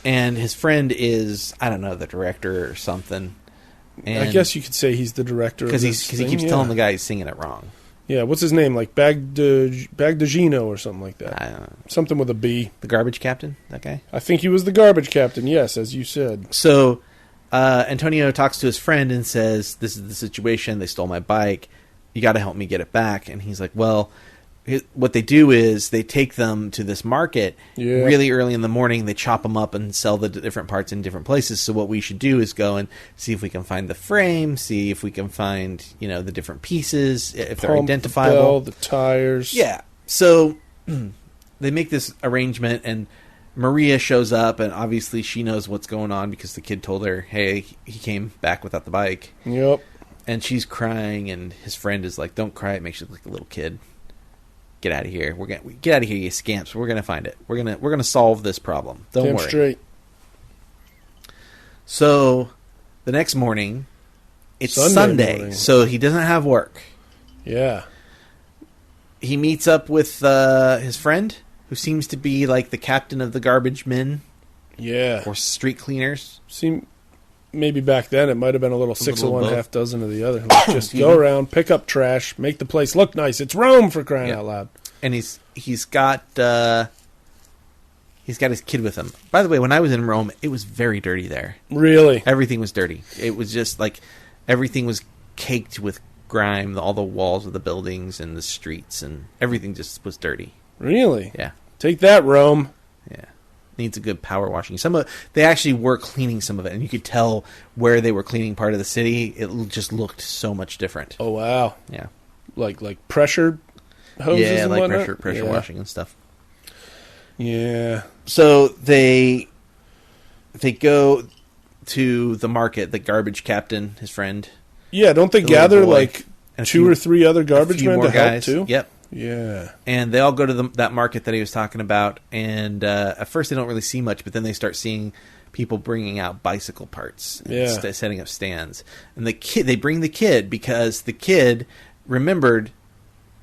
And his friend is, I don't know, the director or something. And I guess you could say he's the director because he keeps telling the guy he's singing it wrong. Yeah, what's his name? Like Bagdagino or something like that. I don't know. Something with a B. The garbage captain, that guy? I think he was the garbage captain, yes, as you said. So Antonio talks to his friend and says, this is the situation. They stole my bike. You got to help me get it back. And he's like, well, what they do is they take them to this market really early in the morning. They chop them up and sell the different parts in different places. So what we should do is go and see if we can find the frame, see if we can find, the different pieces, if they're identifiable. The bell, the tires. Yeah. So they make this arrangement, and Maria shows up, and obviously she knows what's going on because the kid told her, hey, he came back without the bike. Yep. And she's crying, and his friend is like, don't cry, it makes you look like a little kid. Get out of here. Get out of here, you scamps. We're gonna find it. We're gonna solve this problem. Don't worry. Straight. So the next morning, it's Sunday morning. So he doesn't have work. Yeah. He meets up with his friend, who seems to be like the captain of the garbage men. Yeah. Or street cleaners. Maybe back then it might have been a little six of one, half dozen of the other. Let's just go around, pick up trash, make the place look nice. It's Rome, for crying out loud. And he's got his kid with him. By the way, when I was in Rome, it was very dirty there. Really? Everything was dirty. It was just like everything was caked with grime. All the walls of the buildings and the streets and everything just was dirty. Really? Yeah. Take that, Rome. Yeah. Needs a good power washing. They actually were cleaning some of it, and you could tell where they were cleaning part of the city. It just looked so much different. Oh wow! Yeah, like pressure hoses. Yeah, and like whatnot? pressure washing and stuff. Yeah. So they go to the market. The garbage captain, his friend. Yeah, don't they gather like two or three other garbage men to help too? Yep. Yeah. And they all go to that market that he was talking about, and at first they don't really see much, but then they start seeing people bringing out bicycle parts and setting up stands. And they bring the kid because the kid remembered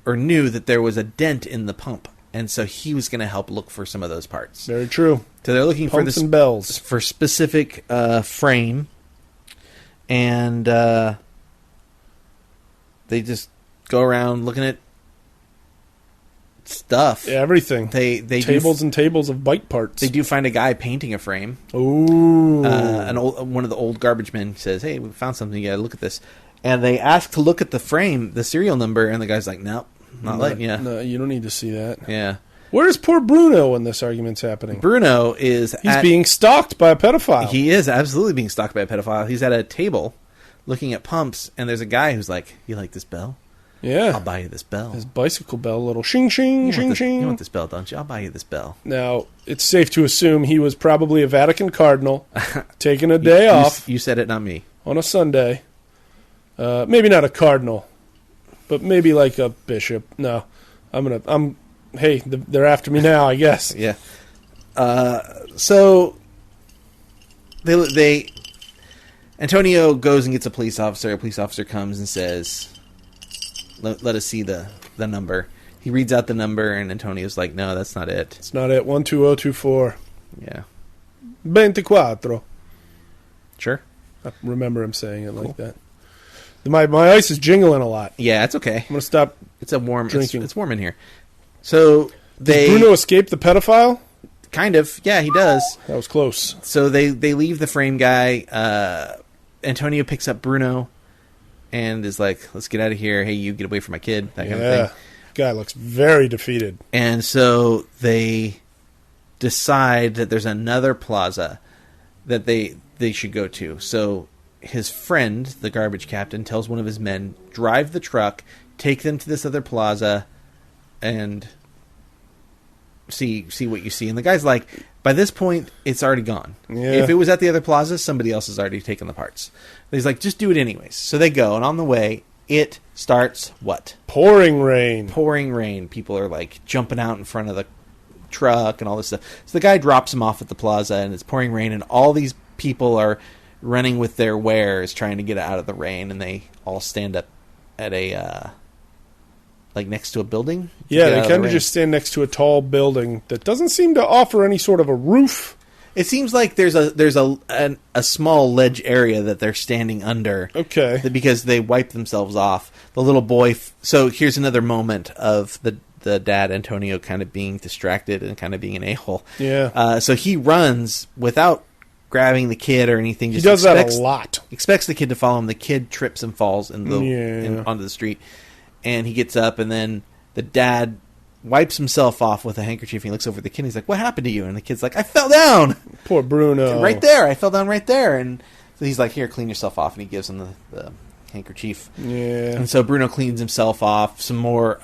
or knew that there was a dent in the pump, and so he was going to help look for some of those parts. Very true. So they're looking Pumps and bells for specific frame, and they just go around looking at stuff. Yeah, everything. They tables and tables of bike parts. They do find a guy painting a frame. Ooh. One of the old garbage men says, "Hey, we found something. You gotta look at this." And they ask to look at the frame, the serial number, and the guy's like, "Nope, not letting you." No, you don't need to see that. Yeah. Where's poor Bruno when this argument's happening? Bruno he's being stalked by a pedophile. He is absolutely being stalked by a pedophile. He's at a table looking at pumps, and there's a guy who's like, "You like this bell? Yeah. I'll buy you this bell." His bicycle bell, little shing, shing, shing, shing. You want this bell, don't you? I'll buy you this bell. Now, it's safe to assume he was probably a Vatican cardinal, taking a day off. You said it, not me. On a Sunday. Maybe not a cardinal, but maybe like a bishop. No, hey, they're after me now, I guess. Yeah. So they Antonio goes and gets a police officer. A police officer comes and says, let us see the number. He reads out the number, and Antonio's like, "No, that's not it. It's not it. 12024. Yeah. 24. Sure. I remember him saying it like that. My ice is jingling a lot. Yeah, it's okay. I'm going to stop. It's warm. Drinking. It's warm in here. So Does Bruno escape the pedophile? Kind of. Yeah, he does. That was close. So they leave the frame guy. Antonio picks up Bruno and is like, "Let's get out of here. Hey, you get away from my kid." That kind of thing. Guy looks very defeated. And so they decide that there's another plaza that they should go to. So his friend, the garbage captain, tells one of his men, drive the truck, take them to this other plaza, and see what you see. And the guy's like, by this point, it's already gone. Yeah. If it was at the other plaza, somebody else has already taken the parts. But he's like, just do it anyways. So they go, and on the way, it starts what? Pouring rain. Pouring rain. People are like jumping out in front of the truck and all this stuff. So the guy drops him off at the plaza, and it's pouring rain, and all these people are running with their wares trying to get out of the rain, and they all stand up at a like next to a building. Yeah, they kind of just stand next to a tall building that doesn't seem to offer any sort of a roof. It seems like there's a small ledge area that they're standing under. Okay. Because they wipe themselves off. The little boy. So here's another moment of the dad Antonio kind of being distracted and kind of being an a-hole. Yeah. So he runs without grabbing the kid or anything. He does that a lot. Expects the kid to follow him. The kid trips and falls onto the street, and he gets up, and then the dad wipes himself off with a handkerchief. And he looks over at the kid. And he's like, "What happened to you?" And the kid's like, "I fell down." Poor Bruno. Right there. I fell down right there. And so he's like, "Here, clean yourself off." And he gives him the handkerchief. Yeah. And so Bruno cleans himself off. Some more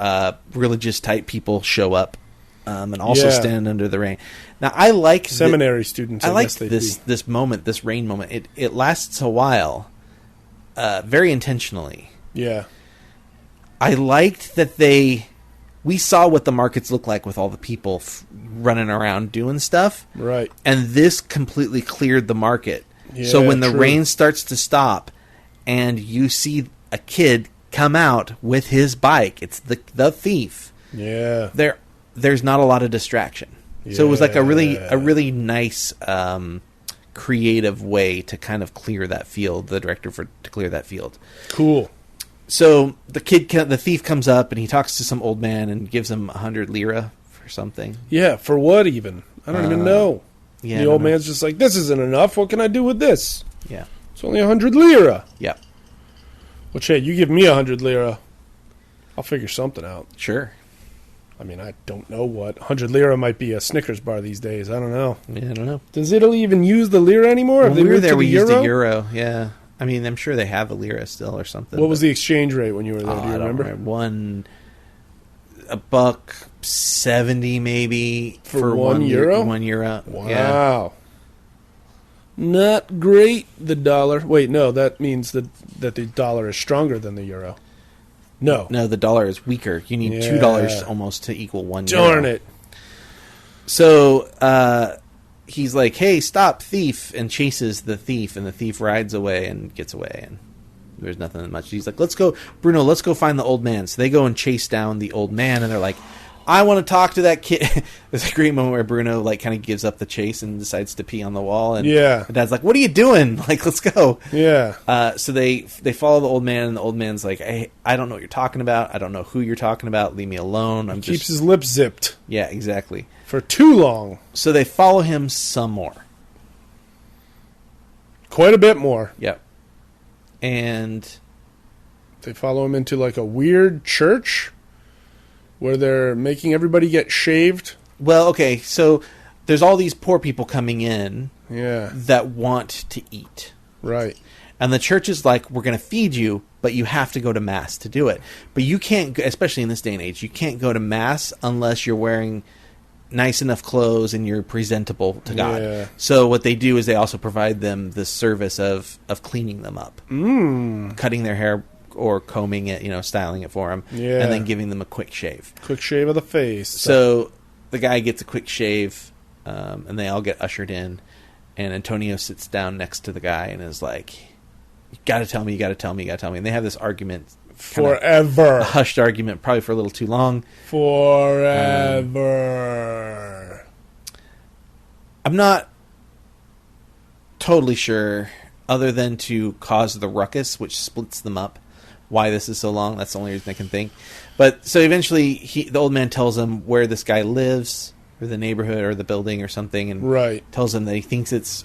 religious type people show up and also stand under the rain. Now I like seminary students. I like this moment, this rain moment. It lasts a while, very intentionally. Yeah. I liked that we saw what the markets look like with all the people running around doing stuff. Right. And this completely cleared the market. Yeah, so when the true. rain starts to stop and you see a kid come out with his bike, it's the thief. Yeah. There's not a lot of distraction. Yeah. So it was like a really nice creative way to kind of clear that field, the director to clear that field. Cool. So the thief comes up and he talks to some old man and gives him 100 lira for something. Yeah, for what even? I don't even know. Yeah, the old man's just like, "This isn't enough. What can I do with this?" Yeah. It's only 100 lira. Yeah. Well, hey, you give me 100 lira, I'll figure something out. Sure. I mean, I don't know what. 100 lira might be a Snickers bar these days. I don't know. Yeah, I don't know. Does Italy even use the lira anymore? When we were there, we used the euro. Yeah. I mean, I'm sure they have a lira still or something. What was the exchange rate when you were there? Do you remember? $1.70 maybe for 1 euro. 1 euro. Wow. Yeah. Not great. The dollar. Wait, no, that means that the dollar is stronger than the euro. No, the dollar is weaker. You need $2 almost to equal 1 euro. Darn it. So he's like, "Hey, stop, thief," and chases the thief, and the thief rides away and gets away, and there's nothing much. He's like, "Let's go, Bruno, let's go find the old man." So they go and chase down the old man, and they're like, "I want to talk to that kid." There's a great moment where Bruno like kind of gives up the chase and decides to pee on the wall, and the dad's like, "What are you doing? Like, let's go." Yeah. So they follow the old man, and the old man's like, I don't know what you're talking about. I don't know who you're talking about. Leave me alone. He keeps his lips zipped. Yeah, exactly. For too long. So they follow him some more. Quite a bit more. Yep. And they follow him into like a weird church where they're making everybody get shaved. Well, okay, so there's all these poor people coming in that want to eat. Right. And the church is like, "We're going to feed you, but you have to go to Mass to do it." But you can't, especially in this day and age, you can't go to Mass unless you're wearing nice enough clothes and you're presentable to God. Yeah. So what they do is they also provide them this service of cleaning them up. Cutting their hair or combing it, styling it for them. Yeah. And then giving them a quick shave. Quick shave of the face. So the guy gets a quick shave, and they all get ushered in. And Antonio sits down next to the guy and is like, "You got to tell me, you got to tell me, you got to tell me." And they have this argument. Forever. A hushed argument, probably for a little too long. Forever. I'm not totally sure, other than to cause the ruckus, which splits them up, why this is so long. That's the only reason I can think. But so eventually, the old man tells him where this guy lives, or the neighborhood, or the building, or something, and tells him that he thinks it's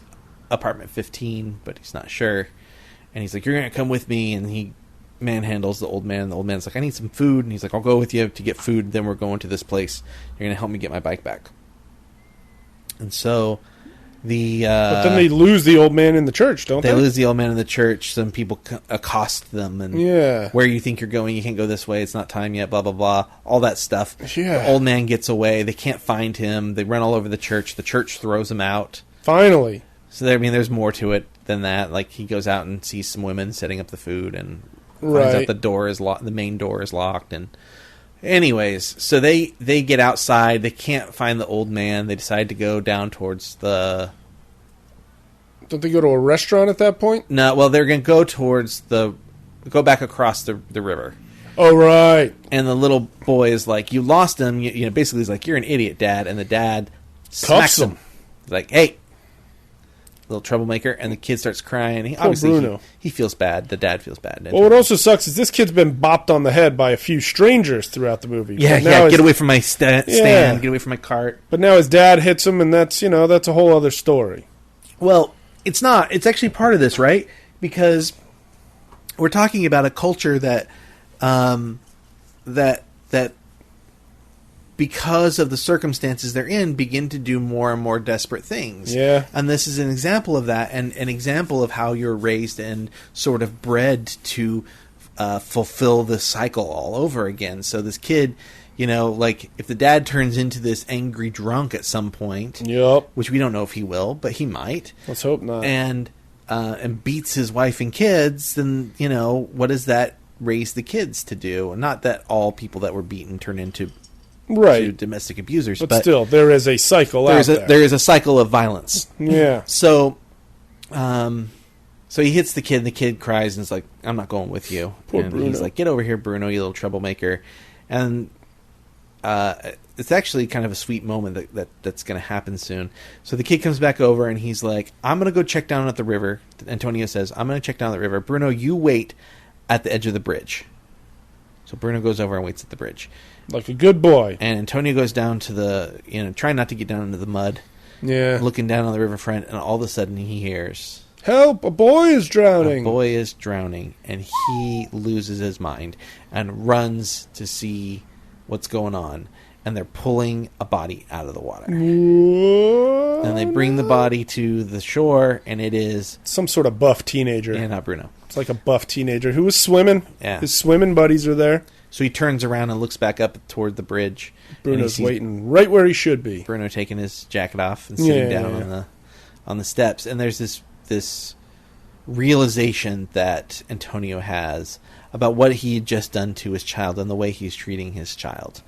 apartment 15, but he's not sure. And he's like, "You're going to come with me," and he manhandles the old man, and the old man's like, "I need some food," and he's like, "I'll go with you to get food, then we're going to this place. You're going to help me get my bike back." And so but then they lose the old man in the church, don't they? They lose the old man in the church. Some people accost them, and where you think you're going, you can't go this way, it's not time yet, blah blah blah, all that stuff. The old man gets away. They can't find him. They run all over the church throws him out finally. So there's more to it than that. Like, he goes out and sees some women setting up the food and finds out the door is locked. The main door is locked. And anyways, so they get outside. They can't find the old man. They decide to go down towards the... Don't they go to a restaurant at that point? No, well, they're going to go towards go back across the river. Oh, right. And the little boy is like, "You lost him." Basically he's like, "You're an idiot, Dad." And the dad smacks him. He's like, "Hey, little troublemaker." And the kid starts crying. Obviously, he feels bad. The dad feels bad. Well, what also sucks is this kid's been bopped on the head by a few strangers throughout the movie. Yeah, get away from my stand. Get away from my cart. But now his dad hits him, and that's a whole other story. Well, it's not. It's actually part of this, right? Because we're talking about a culture that because of the circumstances they're in, begin to do more and more desperate things. Yeah. And this is an example of that, and an example of how you're raised and sort of bred to fulfill the cycle all over again. So this kid, you know, like, if the dad turns into this angry drunk at some point, Yep. which we don't know if he will, but he might. Let's hope not. And beats his wife and kids, then, you know, what does that raise the kids to do? Not that all people that were beaten turn into to domestic abusers, but still, there is a cycle out there. There is a cycle of violence. Yeah. So, so he hits the kid, and the kid cries and is like, "I'm not going with you." Poor and Bruno. He's like, "Get over here, Bruno, you little troublemaker." And it's actually kind of a sweet moment that's going to happen soon. So the kid comes back over, and he's like, "I'm going to go check down at the river." Antonio says, "I'm going to check down the river. Bruno, you wait at the edge of the bridge." So Bruno goes over and waits at the bridge. Like a good boy. And Antonio goes down to the, trying not to get down into the mud. Yeah. Looking down on the riverfront, and all of a sudden he hears, "Help, a boy is drowning." A boy is drowning, and he loses his mind and runs to see what's going on. And they're pulling a body out of the water. What? And they bring the body to the shore, and it is some sort of buff teenager. Yeah, not Bruno. It's like a buff teenager who was swimming. Yeah. His swimming buddies are there. So he turns around and looks back up toward the bridge. Bruno's waiting right where he should be. Bruno taking his jacket off and sitting down on the steps. And there's this realization that Antonio has about what he had just done to his child and the way he's treating his child.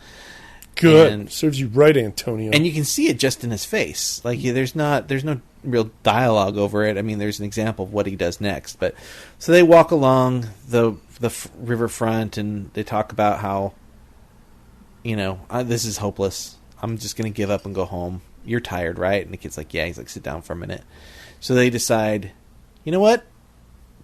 Good. And serves you right, Antonio. And you can see it just in his face. Like, there's no real dialogue over it. I mean, there's an example of what he does next. But so they walk along the riverfront, and they talk about how, this is hopeless. I'm just going to give up and go home. You're tired, right? And the kid's like, yeah. He's like, sit down for a minute. So they decide, you know what?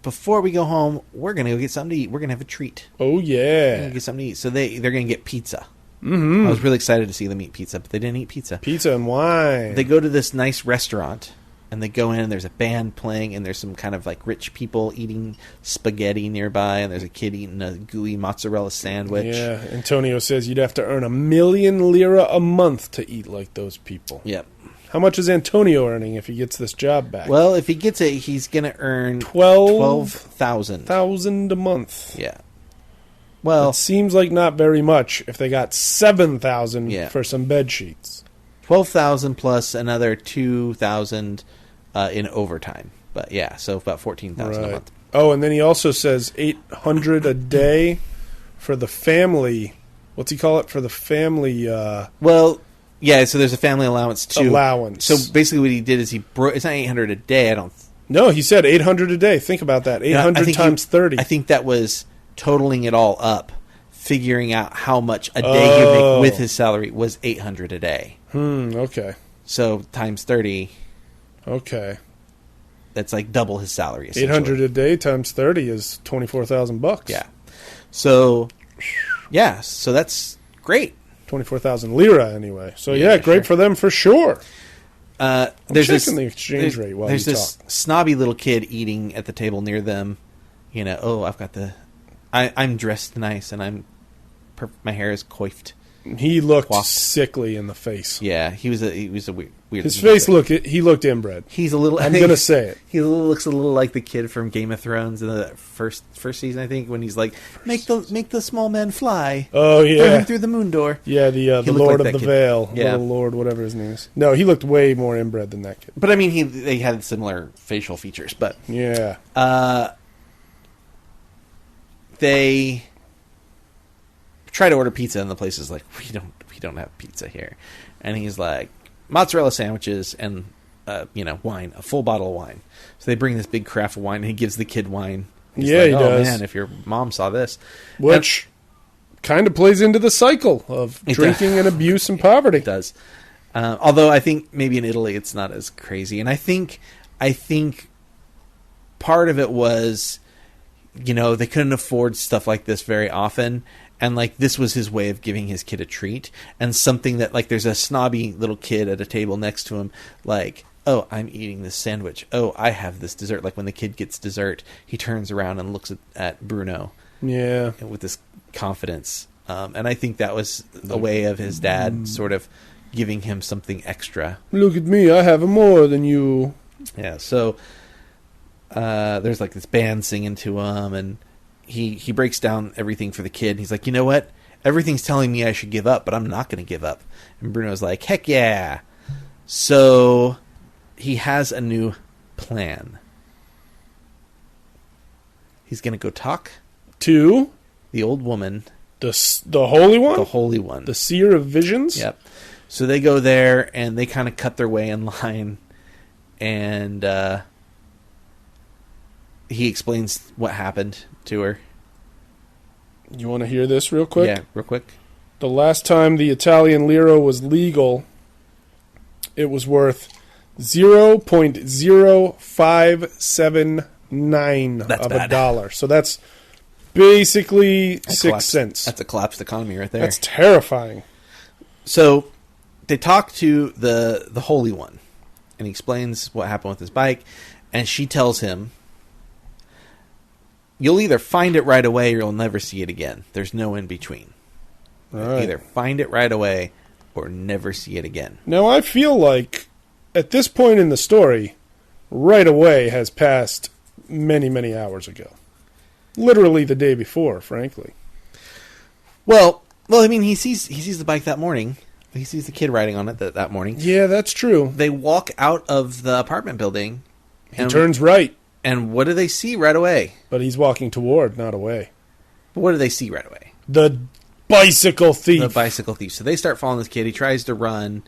Before we go home, we're going to go get something to eat. We're going to have a treat. Oh, yeah. We're going to get something to eat. So they're going to get pizza. Mm-hmm. I was really excited to see them eat pizza, but they didn't eat pizza. Pizza and wine. They go to this nice restaurant, and they go in, and there's a band playing, and there's some kind of like rich people eating spaghetti nearby, and there's a kid eating a gooey mozzarella sandwich. Yeah, Antonio says you'd have to earn 1 million lira a month to eat like those people. Yep. How much is Antonio earning if he gets this job back? Well, if he gets it, he's going to earn 12,000 a month. Yeah. Well, it seems like not very much if they got 7,000 for some bed sheets. 12,000 plus another 2,000 in overtime. But yeah, so about 14,000 a month. Oh, and then he also says 800 a day for the family. What's he call it for the family? Well, yeah. So there's a family allowance too. Allowance. So basically, what he did is it's not 800 a day. No, he said 800 a day. Think about that. 800 times 30. I think that was totaling it all up, figuring out how much a day he would make with his salary was 800 a day. Okay. So times 30. Okay. That's like double his salary. 800 a day times 30 is $24,000. Yeah. So, yeah. So that's great. 24,000 lira anyway. So yeah, great for them for sure. There's checking the exchange rate while there's you this talk. snobby little kid eating at the table near them. I've got I'm dressed nice and my hair is coiffed. He looked sickly in the face. Yeah, he was a weird. His face he looked inbred. He's a little. I'm gonna say it. He looks a little like the kid from Game of Thrones in the first season, I think, when he's like, make the small men fly. Oh yeah, throw him through the moon door. Yeah, the Lord of the Vale, yeah. Little Lord, whatever his name is. No, he looked way more inbred than that kid. But I mean, they had similar facial features. But yeah, they try to order pizza, and the place is like, we don't have pizza here, and he's like, mozzarella sandwiches and wine, a full bottle of wine. So they bring this big carafe of wine, and he gives the kid wine. He's like, he oh does. Man, if your mom saw this, which kind of plays into the cycle of drinking and abuse and poverty. It does. Although I think maybe in Italy it's not as crazy, and I think part of it was, they couldn't afford stuff like this very often. And, this was his way of giving his kid a treat. And something that, there's a snobby little kid at a table next to him, oh, I'm eating this sandwich. Oh, I have this dessert. When the kid gets dessert, he turns around and looks at Bruno. Yeah. With this confidence. And I think that was a way of his dad sort of giving him something extra. Look at me, I have more than you. Yeah, so there's like this band singing to him, and he breaks down everything for the kid. He's like, you know what? Everything's telling me I should give up, but I'm not going to give up. And Bruno's like, heck yeah. So he has a new plan. He's going to go talk to the old woman. The Holy One? The Holy One. The Seer of Visions? Yep. So they go there, and they kind of cut their way in line, and he explains what happened to her. You want to hear this real quick? Yeah, real quick. The last time the Italian lira was legal, it was worth 0.0579 of bad. a dollar. So that's basically 6 cents. That's a collapsed economy right there. That's terrifying. So they talk to the Holy One, and he explains what happened with his bike, and she tells him, you'll either find it right away or you'll never see it again. There's no in between. Right. Either find it right away or never see it again. Now, I feel like at this point in the story, right away has passed many, many hours ago. Literally the day before, frankly. Well, I mean, he sees the bike that morning. He sees the kid riding on it that morning. Yeah, that's true. They walk out of the apartment building. He turns right. And what do they see right away? But he's walking toward, not away. But what do they see right away? The Bicycle Thief. The Bicycle Thief. So they start following this kid. He tries to run,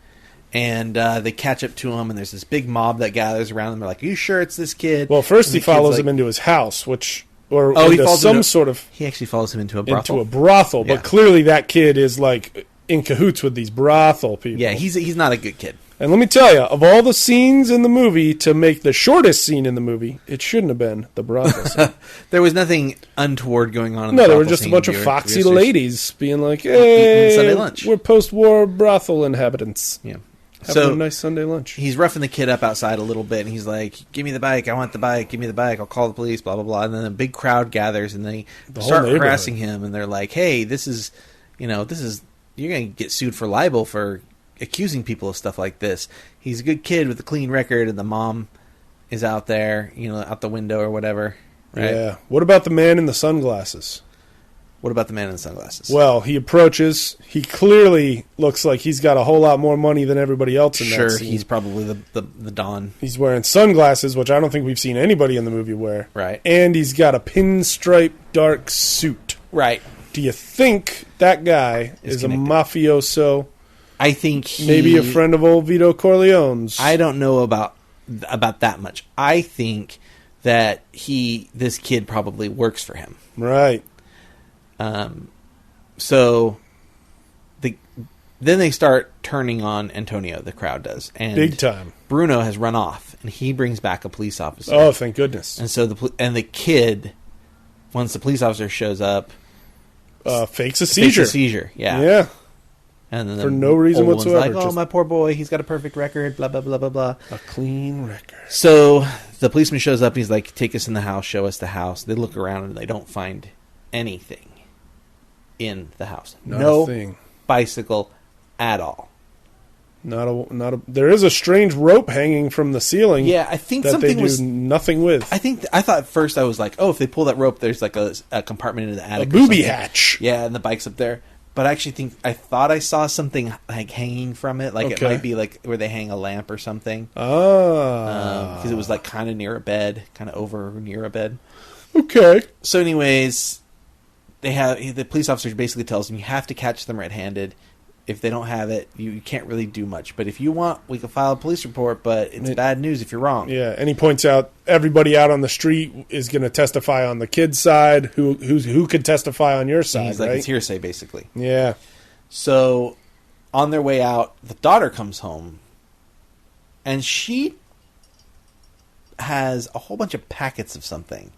and they catch up to him, and there's this big mob that gathers around him. They're like, are you sure it's this kid? Well, first he follows him into his house, which... he falls some sort of... He actually follows him into a brothel. Into a brothel, Yeah. but clearly that kid is, like, in cahoots with these brothel people. Yeah, he's not a good kid. And let me tell you, of all the scenes in the movie, to make the shortest scene in the movie, it shouldn't have been the brothel scene. There was nothing untoward going on in No, the there were brothel just a scene. bunch of foxy Viewers. ladies being like, Eating hey, Sunday lunch. we're post-war brothel inhabitants. Yeah. Having a nice Sunday lunch. He's roughing the kid up outside a little bit, and he's like, give me the bike, I want the bike, give me the bike, I'll call the police, blah, blah, blah. And then a big crowd gathers, and they start harassing him, and they're like, hey, this is, you're going to get sued for libel for accusing people of stuff like this. He's a good kid with a clean record, and the mom is out there, out the window or whatever. Right? Yeah. What about the man in the sunglasses? What about the man in the sunglasses? Well, he approaches. He clearly looks like he's got a whole lot more money than everybody else in that scene. Sure, he's probably the Don. He's wearing sunglasses, which I don't think we've seen anybody in the movie wear. Right. And he's got a pinstripe dark suit. Right. Do you think that guy is connected. a mafioso? I think Maybe a friend of old Vito Corleone's. I don't know about that much. I think that this kid probably works for him. Right. So then they start turning on Antonio, the crowd does. And big time. Bruno has run off, and he brings back a police officer. Oh, thank goodness. And so the kid, once the police officer shows up, fakes a seizure. Yeah. Yeah. And then for no reason old one's whatsoever. like, oh, my poor boy, he's got a perfect record, blah, blah, blah, blah, blah. A clean record. So the policeman shows up, and he's like, take us in the house, show us the house. They look around, and they don't find anything in the house. Not a thing. Bicycle at all. Not a. There is a strange rope hanging from the ceiling. Yeah, I think that something they do nothing with. I thought at first I was like, oh, if they pull that rope, there's like a compartment in the attic, a booby hatch. Yeah, and the bike's up there. But I actually thought I saw something like hanging from it, like It might be like where they hang a lamp or something. Because it was like kind of near a bed, kind of over near a bed. Okay. So, anyways, the police officer basically tells them you have to catch them red-handed. If they don't have it, you can't really do much. But if you want, we can file a police report, but it's bad news if you're wrong. Yeah, and he points out everybody out on the street is going to testify on the kid's side. Who could testify on your side, He's like, right? it's hearsay, basically. Yeah. So, on their way out, the daughter comes home, and she has a whole bunch of packets of something.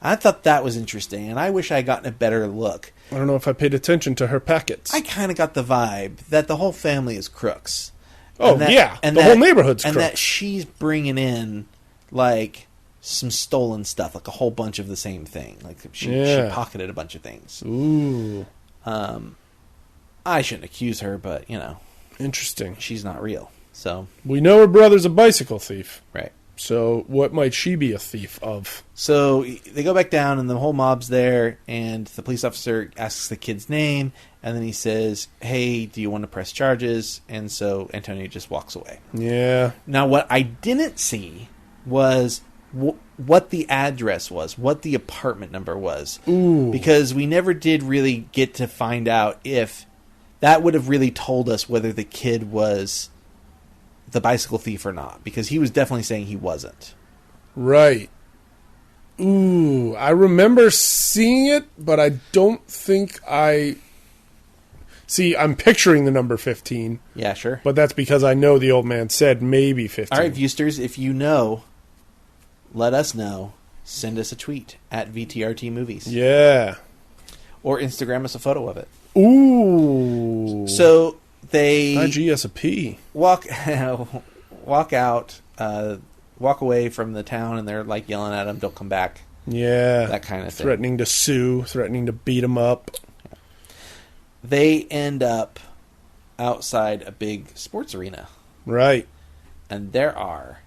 I thought that was interesting, and I wish I had gotten a better look. I don't know if I paid attention to her packets. I kind of got the vibe that the whole family is crooks. Oh, yeah. The whole neighborhood's crooks. And that she's bringing in, like, some stolen stuff, like a whole bunch of the same thing. Like, she pocketed a bunch of things. Ooh. I shouldn't accuse her, but, Interesting. she's not real. So We know her brother's a bicycle thief. right. So what might she be a thief of? So they go back down, and the whole mob's there, and the police officer asks the kid's name, and then he says, hey, do you want to press charges? And so Antonio just walks away. Yeah. Now, what I didn't see was what the address was, what the apartment number was. Ooh. Because we never did really get to find out if that would have really told us whether the kid was the bicycle thief or not. Because he was definitely saying he wasn't. Right. Ooh, I remember seeing it, but I don't think I... See, I'm picturing the number 15, Yeah, sure. but that's because I know the old man said maybe 15. All right, Viewsters, if you know, let us know. Send us a tweet at VTRT Movies. Yeah. Or Instagram us a photo of it. Ooh. So they IGSP. walk out, walk away from the town, and they're like yelling at him, "Don't come back!" Yeah. That kind of thing. Threatening to sue, threatening to beat him up. They end up outside a big sports arena, Right. and there are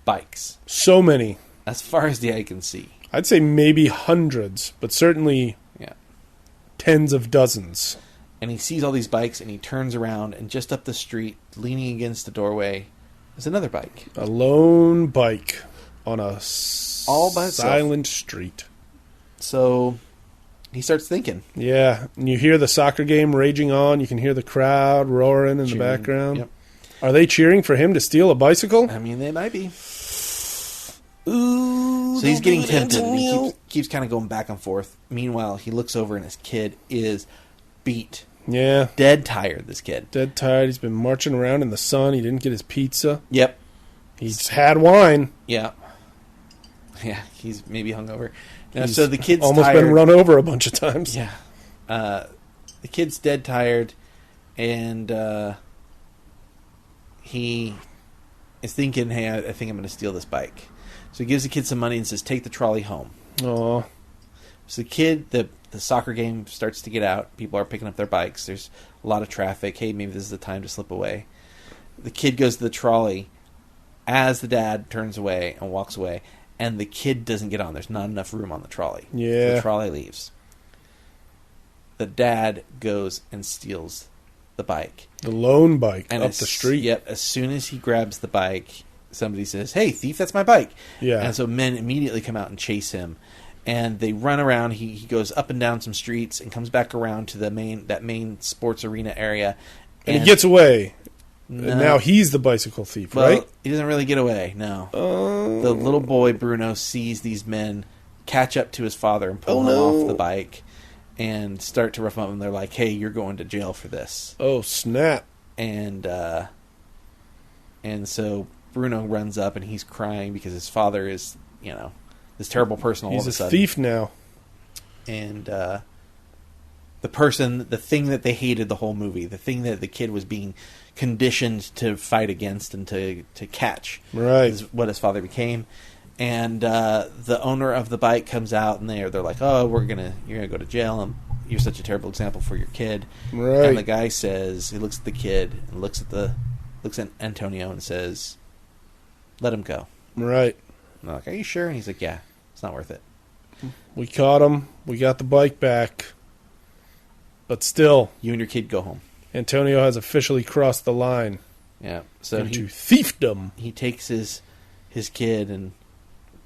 bikes So many. as far as the eye can see. I'd say maybe hundreds, but certainly Yeah. tens of dozens. And he sees all these bikes, and he turns around, and just up the street, leaning against the doorway, is another bike. A lone bike on a All by itself. silent street. So he starts thinking. Yeah, and you hear the soccer game raging on. You can hear the crowd roaring in the Cheering. background. Yep. Are they cheering for him to steal a bicycle? I mean, they might be. Ooh, So he's getting tempted, and he keeps kind of going back and forth. Meanwhile, he looks over, and his kid is beat. Yeah, Dead tired, this kid. dead tired. He's been marching around in the sun. He didn't get his pizza. Yep. He's had wine. Yeah. Yeah, he's maybe hungover. Now, He's so the kid's almost tired. been run over a bunch of times. Yeah. The kid's dead tired, and he is thinking, hey, I think I'm going to steal this bike. So he gives the kid some money and says, take the trolley home. Aw. So the kid, the soccer game starts to get out. People are picking up their bikes. There's a lot of traffic. Hey, maybe this is the time to slip away. The kid goes to the trolley as the dad turns away and walks away, and the kid doesn't get on. There's not enough room on the trolley. Yeah. So the trolley leaves. The dad goes and steals the bike. The lone bike And up the street. Yep. As soon as he grabs the bike, somebody says, hey, thief, that's my bike. Yeah. And so men immediately come out and chase him. And they run around. He goes up and down some streets and comes back around to that main sports arena area. And he gets away. No, And now he's the bicycle thief, well, right? he doesn't really get away, no. Oh. The little boy, Bruno, sees these men catch up to his father and pull Oh, him no. off the bike and start to rough him up. And they're like, hey, you're going to jail for this. Oh, snap. And so Bruno runs up and he's crying because his father is, this terrible person all He's of a a sudden. thief now. And the thing that they hated the whole movie, the thing that the kid was being conditioned to fight against and to catch, Right. is what his father became. And the owner of the bike comes out, and they're like, "Oh, you're gonna go to jail. And you're such a terrible example for your kid." Right. And the guy says, he looks at the kid and looks at Antonio and says, "Let him go." Right. And they're like, "Are you sure?" And he's like, "Yeah, it's not worth it." We caught him. We got the bike back. But still, You and your kid go home. Antonio has officially crossed the line Yeah. So into thiefdom. he takes his kid and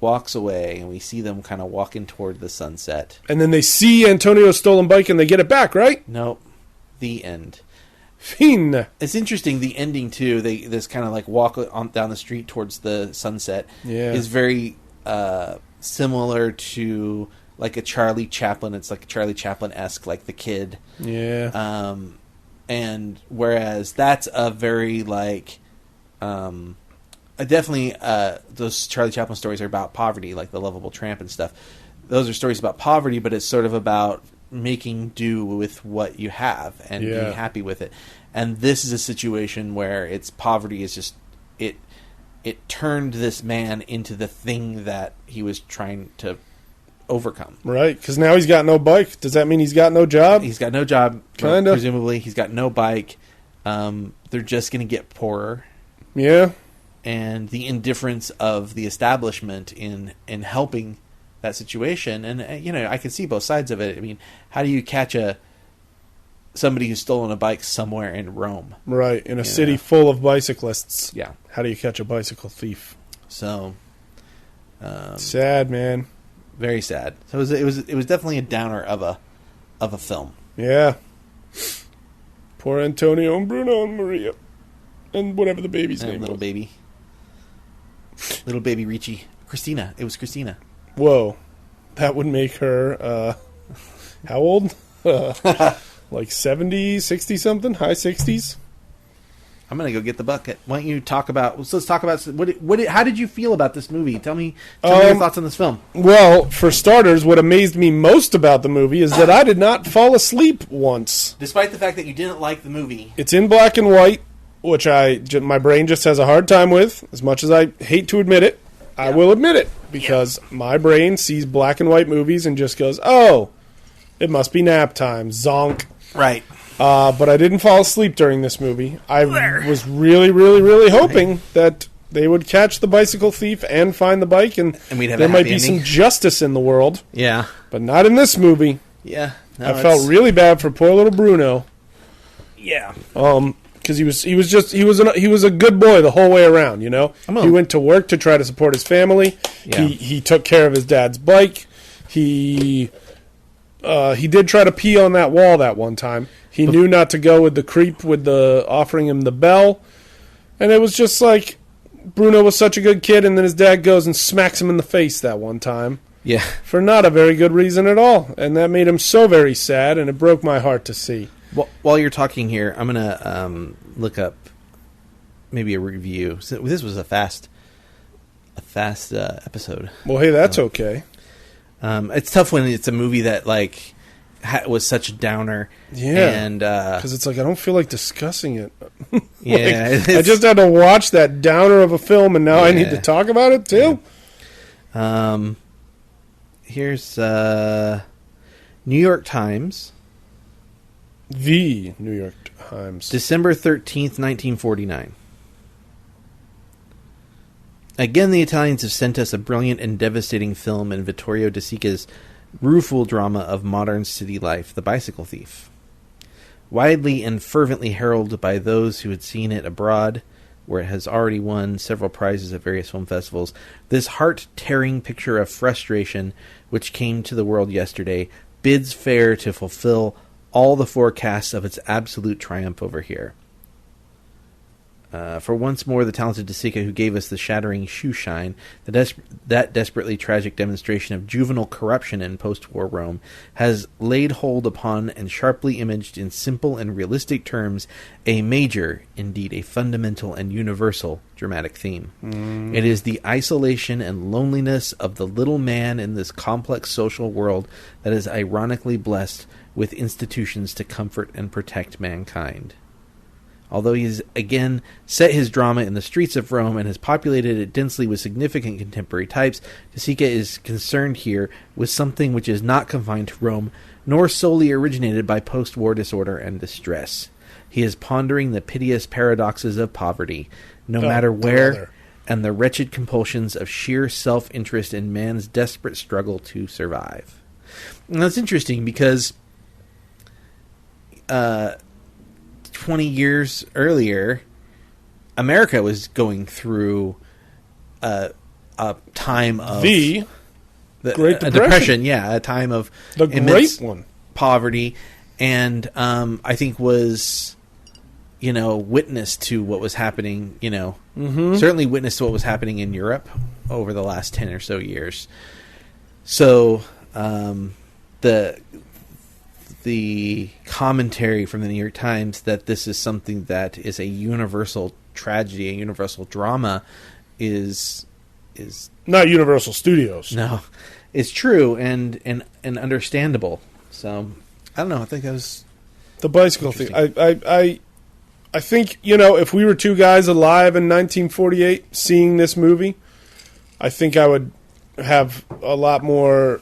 walks away, and we see them kind of walking toward the sunset. And then they see Antonio's stolen bike and they get it back, right? Nope. The end. Fin. It's interesting, the ending, too. This kind of like walk on down the street towards the sunset is very similar to like a Charlie Chaplin. It's like a Charlie Chaplin-esque, like The Kid. Yeah. And whereas that's a very like... definitely, those Charlie Chaplin stories are about poverty, like The Lovable Tramp and stuff. Those are stories about poverty, but it's sort of about making do with what you have and being happy with it. And this is a situation where its poverty is just it turned this man into the thing that he was trying to overcome. Right, because now he's got no bike. Does that mean he's got no job? He's got no job, Kinda. presumably. He's got no bike. They're just going to get poorer. Yeah. And the indifference of the establishment in helping that situation. And, I can see both sides of it. I mean, how do you catch somebody who's stolen a bike somewhere in Rome? Right, in a city full of bicyclists. Yeah. How do you catch a bicycle thief? So... sad, man. Very sad. So it was definitely a downer of a film. Yeah. Poor Antonio and Bruno and Maria. And whatever the baby's name little was. baby. Little baby Ricci. Christina. It was Christina. Whoa. That would make her, how old? Like 70, 60 something? High 60s? I'm going to go get the bucket. Why don't you talk about... Let's talk about... how did you feel about this movie? Tell me your thoughts on this film. Well, for starters, what amazed me most about the movie is that I did not fall asleep once. Despite the fact that you didn't like the movie. It's in black and white, which my brain just has a hard time with. As much as I hate to admit it, I will admit it. Because my brain sees black and white movies and just goes, oh, it must be nap time. Zonk. Right. But I didn't fall asleep during this movie. I was really, really, really hoping that they would catch the bicycle thief and find the bike, and we'd have there a might happy be ending. some justice in the world. Yeah. But not in this movie. Yeah. No, I felt really bad for poor little Bruno. Yeah. Because he was a good boy the whole way around. He went to work to try to support his family. Yeah. He took care of his dad's bike. He did try to pee on that wall that one time. He knew not to go with the creep with offering him the bell. And it was just like Bruno was such a good kid, and then his dad goes and smacks him in the face that one time. Yeah. For not a very good reason at all. And that made him so very sad, and it broke my heart to see. Well, while you're talking here, I'm going to look up maybe a review. So this was a fast episode. Well, hey, that's okay. It's tough when it's a movie that was such a downer. Yeah, and because it's like I don't feel like discussing it. Yeah, I just had to watch that downer of a film, and now I need to talk about it too. Yeah. Here's New York Times. The New York Times. December 13th, 1949. Again, the Italians have sent us a brilliant and devastating film in Vittorio De Sica's rueful drama of modern city life, The Bicycle Thief. Widely and fervently heralded by those who had seen it abroad, where it has already won several prizes at various film festivals, this heart-tearing picture of frustration, which came to the world yesterday, bids fair to fulfill all the forecasts of its absolute triumph over here. For once more, the talented De Sica, who gave us the shattering shoe shine, that desperately tragic demonstration of juvenile corruption in post-war Rome, has laid hold upon and sharply imaged in simple and realistic terms a major, indeed a fundamental and universal dramatic theme. It is the isolation and loneliness of the little man in this complex social world that is ironically blessed with institutions to comfort and protect mankind. Although he has again set his drama in the streets of Rome and has populated it densely with significant contemporary types, De Sica is concerned here with something which is not confined to Rome, nor solely originated by post-war disorder and distress. He is pondering the piteous paradoxes of poverty, no matter where, and the wretched compulsions of sheer self-interest in man's desperate struggle to survive. And that's interesting because 20 years earlier, America was going through a time of the Great Depression. Yeah, a time of the great one, poverty, and I think was witness to what was happening. Certainly witness to what was happening in Europe over the last 10 or so years. So the commentary from the New York Times that this is something that is a universal tragedy, a universal drama, is not Universal Studios. No, it's true and understandable. So I don't know. I think that was the bicycle thing. I think if we were two guys alive in 1948 seeing this movie, I think I would have a lot more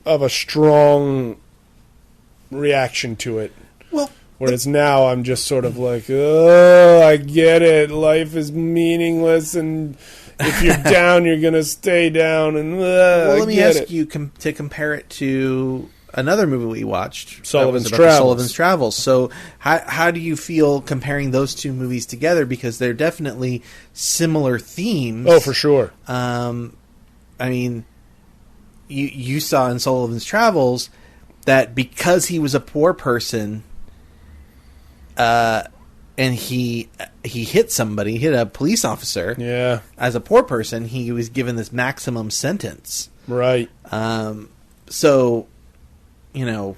of a strong reaction to it. Well, whereas now I'm just sort of like, oh, I get it. Life is meaningless, and if you're down, you're going to stay down. And well, let me ask you to compare it to another movie we watched, Sullivan's Travels. So how do you feel comparing those two movies together? Because they're definitely similar themes. Oh, for sure. I mean, you saw in Sullivan's Travels that because he was a poor person, and he hit somebody, hit a police officer. Yeah. As a poor person, he was given this maximum sentence. Right. So, you know,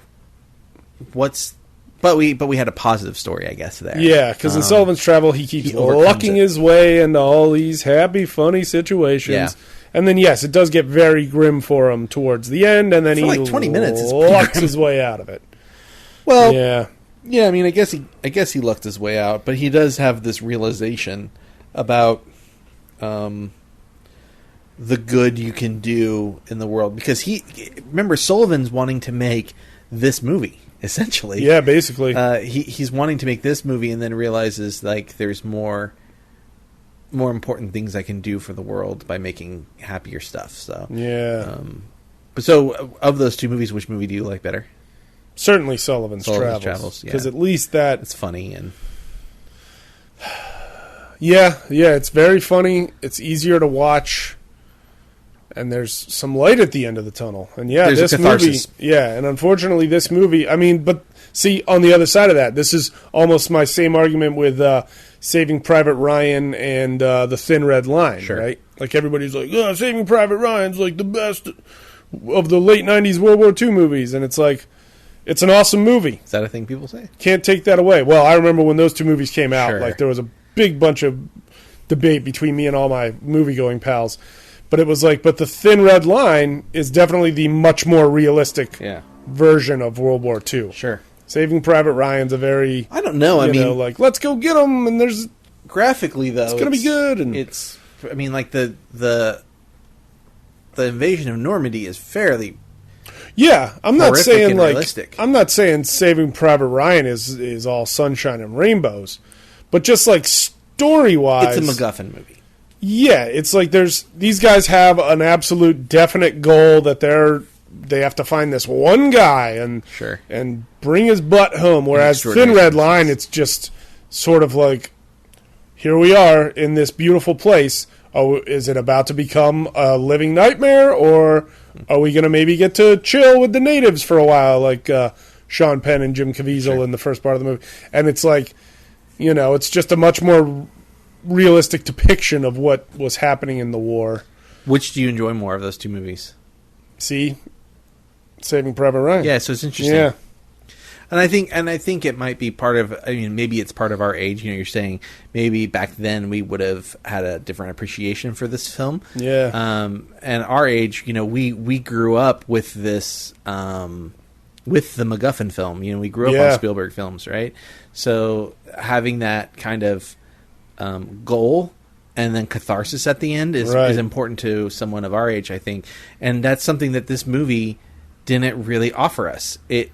but we had a positive story, I guess, there. Yeah, because in Sullivan's Travel, he keeps lucking his way into all these happy, funny situations. Yeah. And then, yes, it does get very grim for him towards the end, and then for like 20 minutes, it's lucks his way out of it. Well, yeah. I mean, I guess he lucked his way out, but he does have this realization about the good you can do in the world, because remember, Sullivan's wanting to make this movie, essentially. Yeah, basically. He's wanting to make this movie, and then realizes like there's more important things I can do for the world by making happier stuff. So yeah. But so of those two movies, which movie do you like better? Certainly Sullivan's Travels, because at least it's funny and yeah, it's very funny. It's easier to watch. And there's some light at the end of the tunnel. And there's this movie... Yeah, and unfortunately this movie... I mean, but see, on the other side of that, this is almost my same argument with Saving Private Ryan and The Thin Red Line, right? Like, everybody's like, oh, Saving Private Ryan's like the best of the late 90s World War II movies. And it's like, it's an awesome movie. Is that a thing people say? Can't take that away. Well, I remember when those two movies came out, like, there was a big bunch of debate between me and all my movie-going pals. But it was like, but The Thin Red Line is definitely the much more realistic version of World War II. Sure. Saving Private Ryan's a very... I don't know. I mean... like, let's go get them, and there's... Graphically, though... It's going to be good. And it's... I mean, like, the invasion of Normandy is fairly... Yeah, I'm not saying, like... Realistic. I'm not saying Saving Private Ryan is all sunshine and rainbows. But just, like, story-wise... It's a MacGuffin movie. Yeah, it's like these guys have an absolute definite goal that they have to find this one guy and bring his butt home. Whereas Thin Red Line, it's just sort of like, here we are in this beautiful place. Oh, is it about to become a living nightmare, or are we going to maybe get to chill with the natives for a while, like Sean Penn and Jim Caviezel in the first part of the movie? And it's like, you know, it's just a much more realistic depiction of what was happening in the war. Which do you enjoy more of those two movies? See, Saving Private Ryan. Yeah, so it's interesting. Yeah, and I think it might be part of. I mean, maybe it's part of our age. You know, you're saying maybe back then we would have had a different appreciation for this film. Yeah. And our age, you know, we grew up with this, with the MacGuffin film. You know, we grew up on Spielberg films, right? So having that kind of goal and then catharsis at the end is important to someone of our age, I think, and that's something that this movie didn't really offer us. It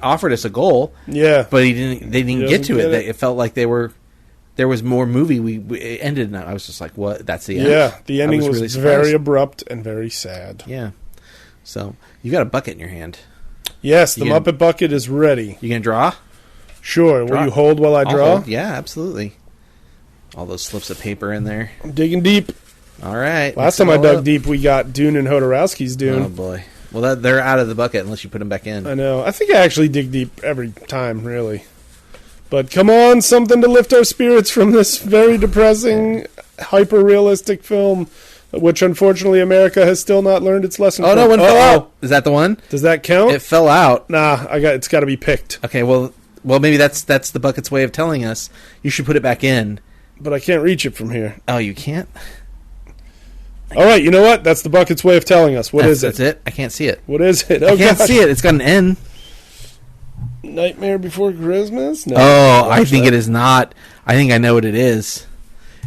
offered us a goal, but they didn't get to it. It felt like there was more movie. It ended, and I was just like, "What? That's the end." Yeah, the ending was really very abrupt and very sad. Yeah, so you got a bucket in your hand. Yes, the Muppet bucket is ready. You gonna draw? Sure. Will you hold while I draw? Yeah, absolutely. All those slips of paper in there. I'm digging deep. All right. Last time I dug deep, we got Dune and Hodorowski's Dune. Oh, boy. Well, they're out of the bucket unless you put them back in. I know. I think I actually dig deep every time, really. But come on, something to lift our spirits from this very depressing, hyper-realistic film, which, unfortunately, America has still not learned its lesson from. No, one fell out. Is that the one? Does that count? It fell out. Nah, it's got to be picked. Okay, well, maybe that's the bucket's way of telling us you should put it back in. But I can't reach it from here. Oh, you can't? All right, you know what? That's the bucket's way of telling us. What is it? That's it? I can't see it. What is it? I can't see it. It's got an N. Nightmare Before Christmas? No. Oh, I think it is not. I think I know what it is.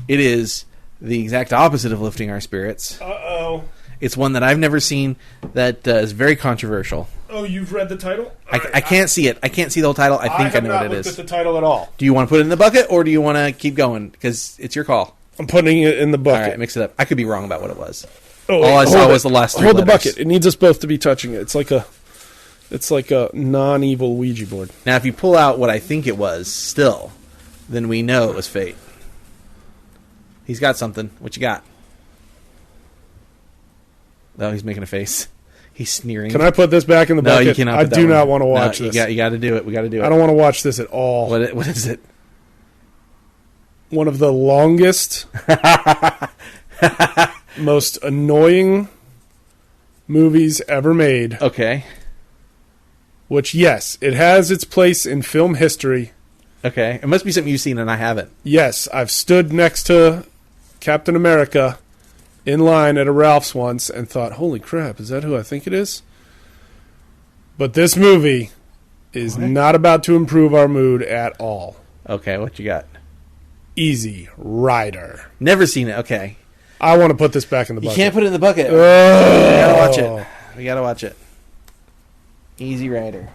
It is the exact opposite of lifting our spirits. Uh-oh. It's one that I've never seen that is very controversial. Oh, you've read the title? I can't see it. I can't see the whole title. I think I know what it is. I have not looked at the title at all. Do you want to put it in the bucket, or do you want to keep going? Because it's your call. I'm putting it in the bucket. All right, mix it up. I could be wrong about what it was. Oh, all I saw was the last three letters. Hold the bucket. It needs us both to be touching it. It's like a non-evil Ouija board. Now, if you pull out what I think it was, still, then we know it was fate. He's got something. What you got? Oh, he's making a face. He's sneering. Can I put this back in the bucket? No, you cannot. I do not want to watch this. You got to do it. We got to do it. I don't want to watch this at all. What is it? One of the longest, most annoying movies ever made. Okay. Which, yes, it has its place in film history. Okay. It must be something you've seen and I haven't. Yes, I've stood next to Captain America in line at a Ralph's once and thought, holy crap, is that who I think it is? But this movie is not about to improve our mood at all. Okay, what you got? Easy Rider. Never seen it. Okay. I want to put this back in the bucket. You can't put it in the bucket. Oh. We gotta watch it. Easy Rider.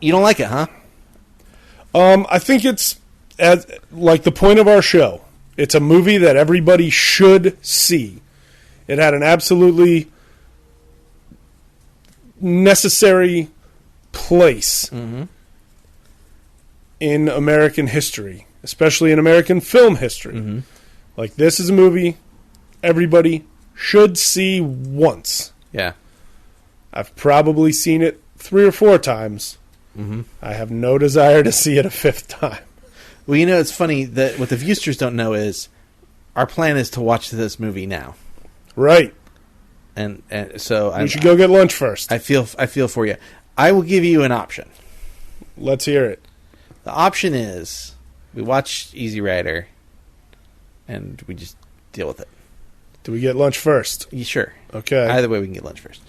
You don't like it, huh? I think it's like the point of our show. It's a movie that everybody should see. It had an absolutely necessary place in American history, especially in American film history. Mm-hmm. Like, this is a movie everybody should see once. Yeah. I've probably seen it 3 or 4 times. Mm-hmm. I have no desire to see it a 5th time. Well, you know, it's funny that what the viewsters don't know is our plan is to watch this movie now. Right. And so we should go get lunch first. I feel for you. I will give you an option. Let's hear it. The option is we watch Easy Rider and we just deal with it. Do we get lunch first? Yeah, sure. Okay. Either way, we can get lunch first.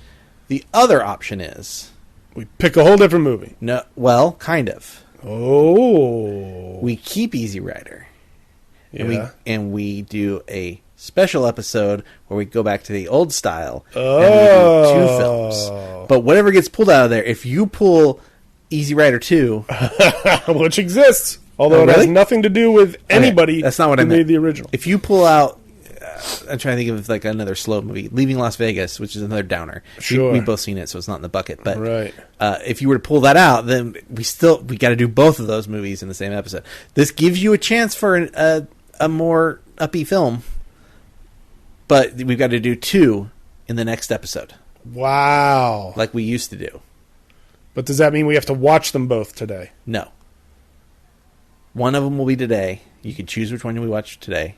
The other option is we pick a whole different movie. No, well, kind of. Oh. We keep Easy Rider. Yeah. And we do a special episode where we go back to the old style and we do 2 films. But whatever gets pulled out of there, if you pull Easy Rider 2... which exists, although it has nothing to do with anybody that's not what who I meant. Made the original. If you pull out... I'm trying to think of like another slow movie, Leaving Las Vegas, which is another downer. Sure, we've both seen it, so it's not in the bucket. But right. If you were to pull that out, then we got to do both of those movies in the same episode. This gives you a chance for a more uppy film, but we've got to do 2 in the next episode. Wow, like we used to do. But does that mean we have to watch them both today? No. One of them will be today. You can choose which one we watch today.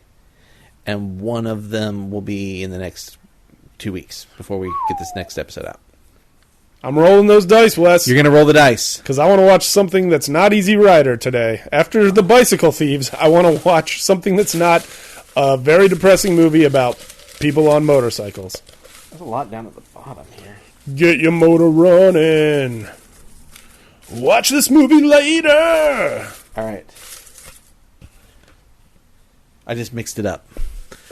And one of them will be in the next 2 weeks before we get this next episode out. I'm rolling those dice, Wes. You're going to roll the dice. Because I want to watch something that's not Easy Rider today. After the Bicycle Thieves, I want to watch something that's not a very depressing movie about people on motorcycles. There's a lot down at the bottom here. Get your motor running. Watch this movie later. All right. I just mixed it up.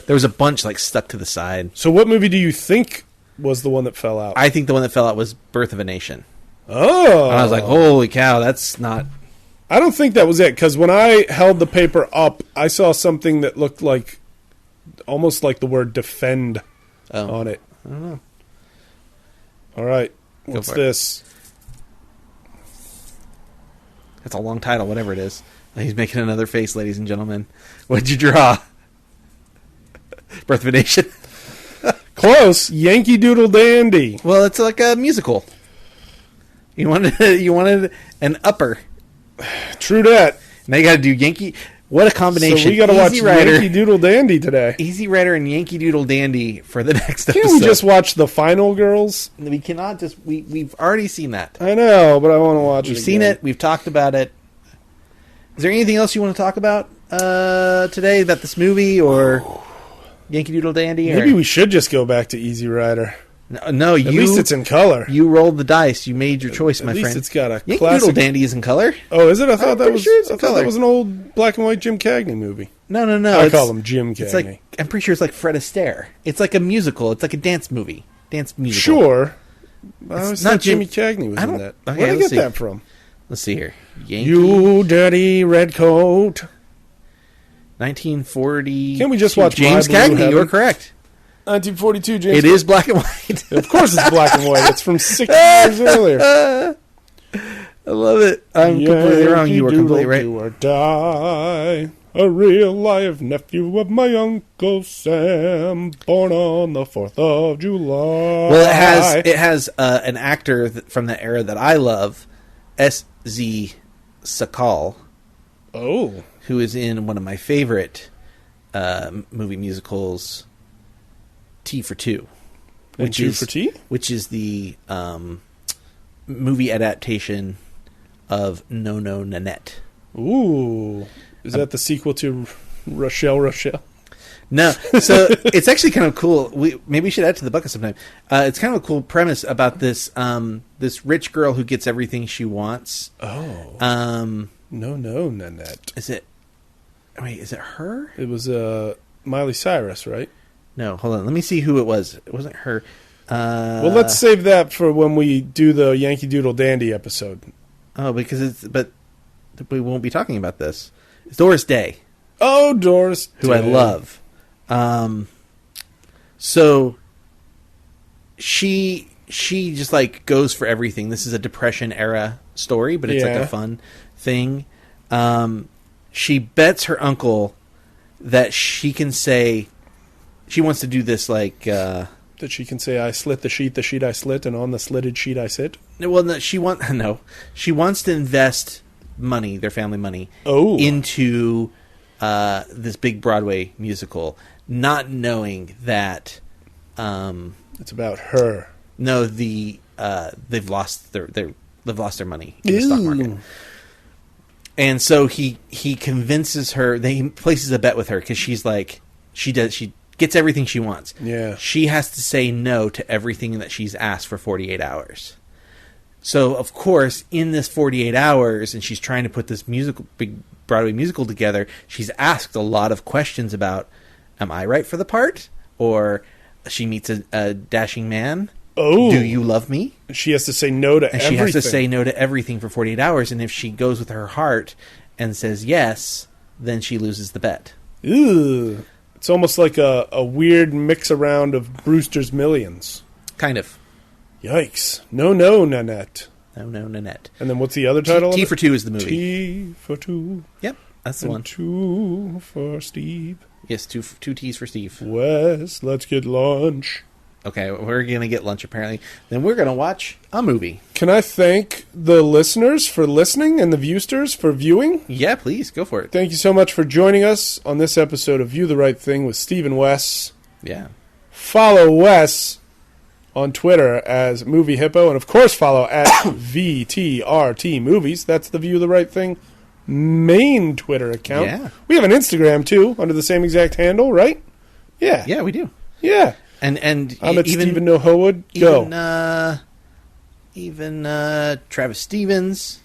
There was a bunch like stuck to the side. So what movie do you think was the one that fell out? I think the one that fell out was Birth of a Nation. Oh. And I was like, holy cow, that's not... I don't think that was it, because when I held the paper up, I saw something that looked like, almost like the word defend on it. I don't know. All right. What's this? That's a long title, whatever it is. He's making another face, ladies and gentlemen. What'd you draw? Birth of a Nation. Close. Yankee Doodle Dandy. Well, it's like a musical. You wanted an upper. True that. Now you got to do Yankee. What a combination! So we got to watch Yankee Doodle Dandy today. Easy Rider and Yankee Doodle Dandy for the next episode. Can't we just watch The Final Girls? We cannot just. We've already seen that. I know, but I want to watch it. We've seen it. We've talked about it. Is there anything else you want to talk about today about this movie or Yankee Doodle Dandy? Maybe we should just go back to Easy Rider. No, at least it's in color. You rolled the dice. You made your choice, my friend. At least it's got a Yankee classic... Doodle Dandy is in color. Oh, is it? I thought that was. Sure I thought that was an old black and white Jim Cagney movie. No. I call him Jim Cagney. It's like, I'm pretty sure it's like Fred Astaire. It's like a musical. It's like a dance movie. Dance musical. Sure. I always thought Jimmy Cagney was in that. Okay, Where did I get that from? Let's see here. Yankee, You dirty redcoat. 1940. Can't we just watch James My Blue Cagney? Heaven? You're correct. 1942, James. It is black and white. Of course it's black and white. It's from 6 years earlier. I love it. I'm completely wrong. You were completely right. Do or die. A real live nephew of my Uncle Sam, born on the 4th of July. Well, it has an actor from the era that I love, S.Z. Sakal. Oh. Who is in one of my favorite movie musicals, T for Two. Which is the movie adaptation of No No Nanette. Ooh. Is that the sequel to Rochelle? No. So it's actually kind of cool. Maybe we should add to the bucket sometime. It's kind of a cool premise about this this rich girl who gets everything she wants. Oh. No, Nanette. Is it her? It was Miley Cyrus, right? No, hold on. Let me see who it was. It wasn't her. Well, let's save that for when we do the Yankee Doodle Dandy episode. Oh, but we won't be talking about this. It's Doris Day. Oh, Doris Who Day. I love. So she just like goes for everything. This is a Depression era story, but it's like a fun thing. She bets her uncle that she can say she wants to do this like that she can say I slit the sheet I slit, and on the slitted sheet I sit. Well, no, she wants to invest money, their family money, into this big Broadway musical, not knowing that it's about her. No, they've lost their money in the stock market. And so he convinces her. He places a bet with her because she's like she gets everything she wants. Yeah, she has to say no to everything that she's asked for 48 hours. So of course, in this 48 hours, and she's trying to put this big Broadway musical together, she's asked a lot of questions about, am I right for the part? Or she meets a dashing man. Oh. Do you love me? She has to say no to everything. She has to say no to everything for 48 hours, and if she goes with her heart and says yes, then she loses the bet. Ooh. It's almost like a weird mix around of Brewster's Millions. Kind of. Yikes. No, Nanette. No, Nanette. And then what's the other title? T for Two is the movie. T for Two. Yep, that's the one. 2 for Steve. Yes, two T's for Steve. Wes, let's get lunch. Okay, we're going to get lunch apparently. Then we're going to watch a movie. Can I thank the listeners for listening and the viewsters for viewing? Yeah, please, go for it. Thank you so much for joining us on this episode of View the Right Thing with Steve and Wes. Yeah. Follow Wes on Twitter as Movie Hippo, and of course follow at VTRT Movies. That's the View the Right Thing main Twitter account. Yeah. We have an Instagram too, under the same exact handle, right? Yeah. Yeah, we do. Yeah. And I'm at even Stephen No Howood. Go. Even Travis Stevens.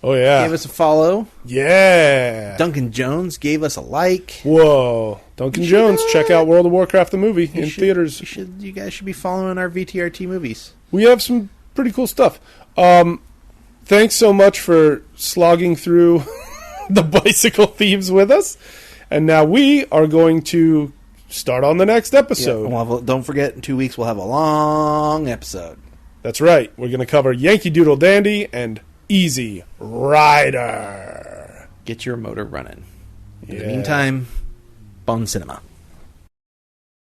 Oh yeah. Gave us a follow. Yeah. Duncan Jones gave us a like. Whoa. Duncan Jones, check out World of Warcraft the movie in theaters. You guys should be following our VTRT movies. We have some pretty cool stuff. Thanks so much for slogging through the Bicycle Thieves with us. And now we are going to start on the next episode. Yeah, don't forget, in 2 weeks we'll have a long episode. That's right. We're going to cover Yankee Doodle Dandy and Easy Rider. Get your motor running. In the meantime, bon cinema.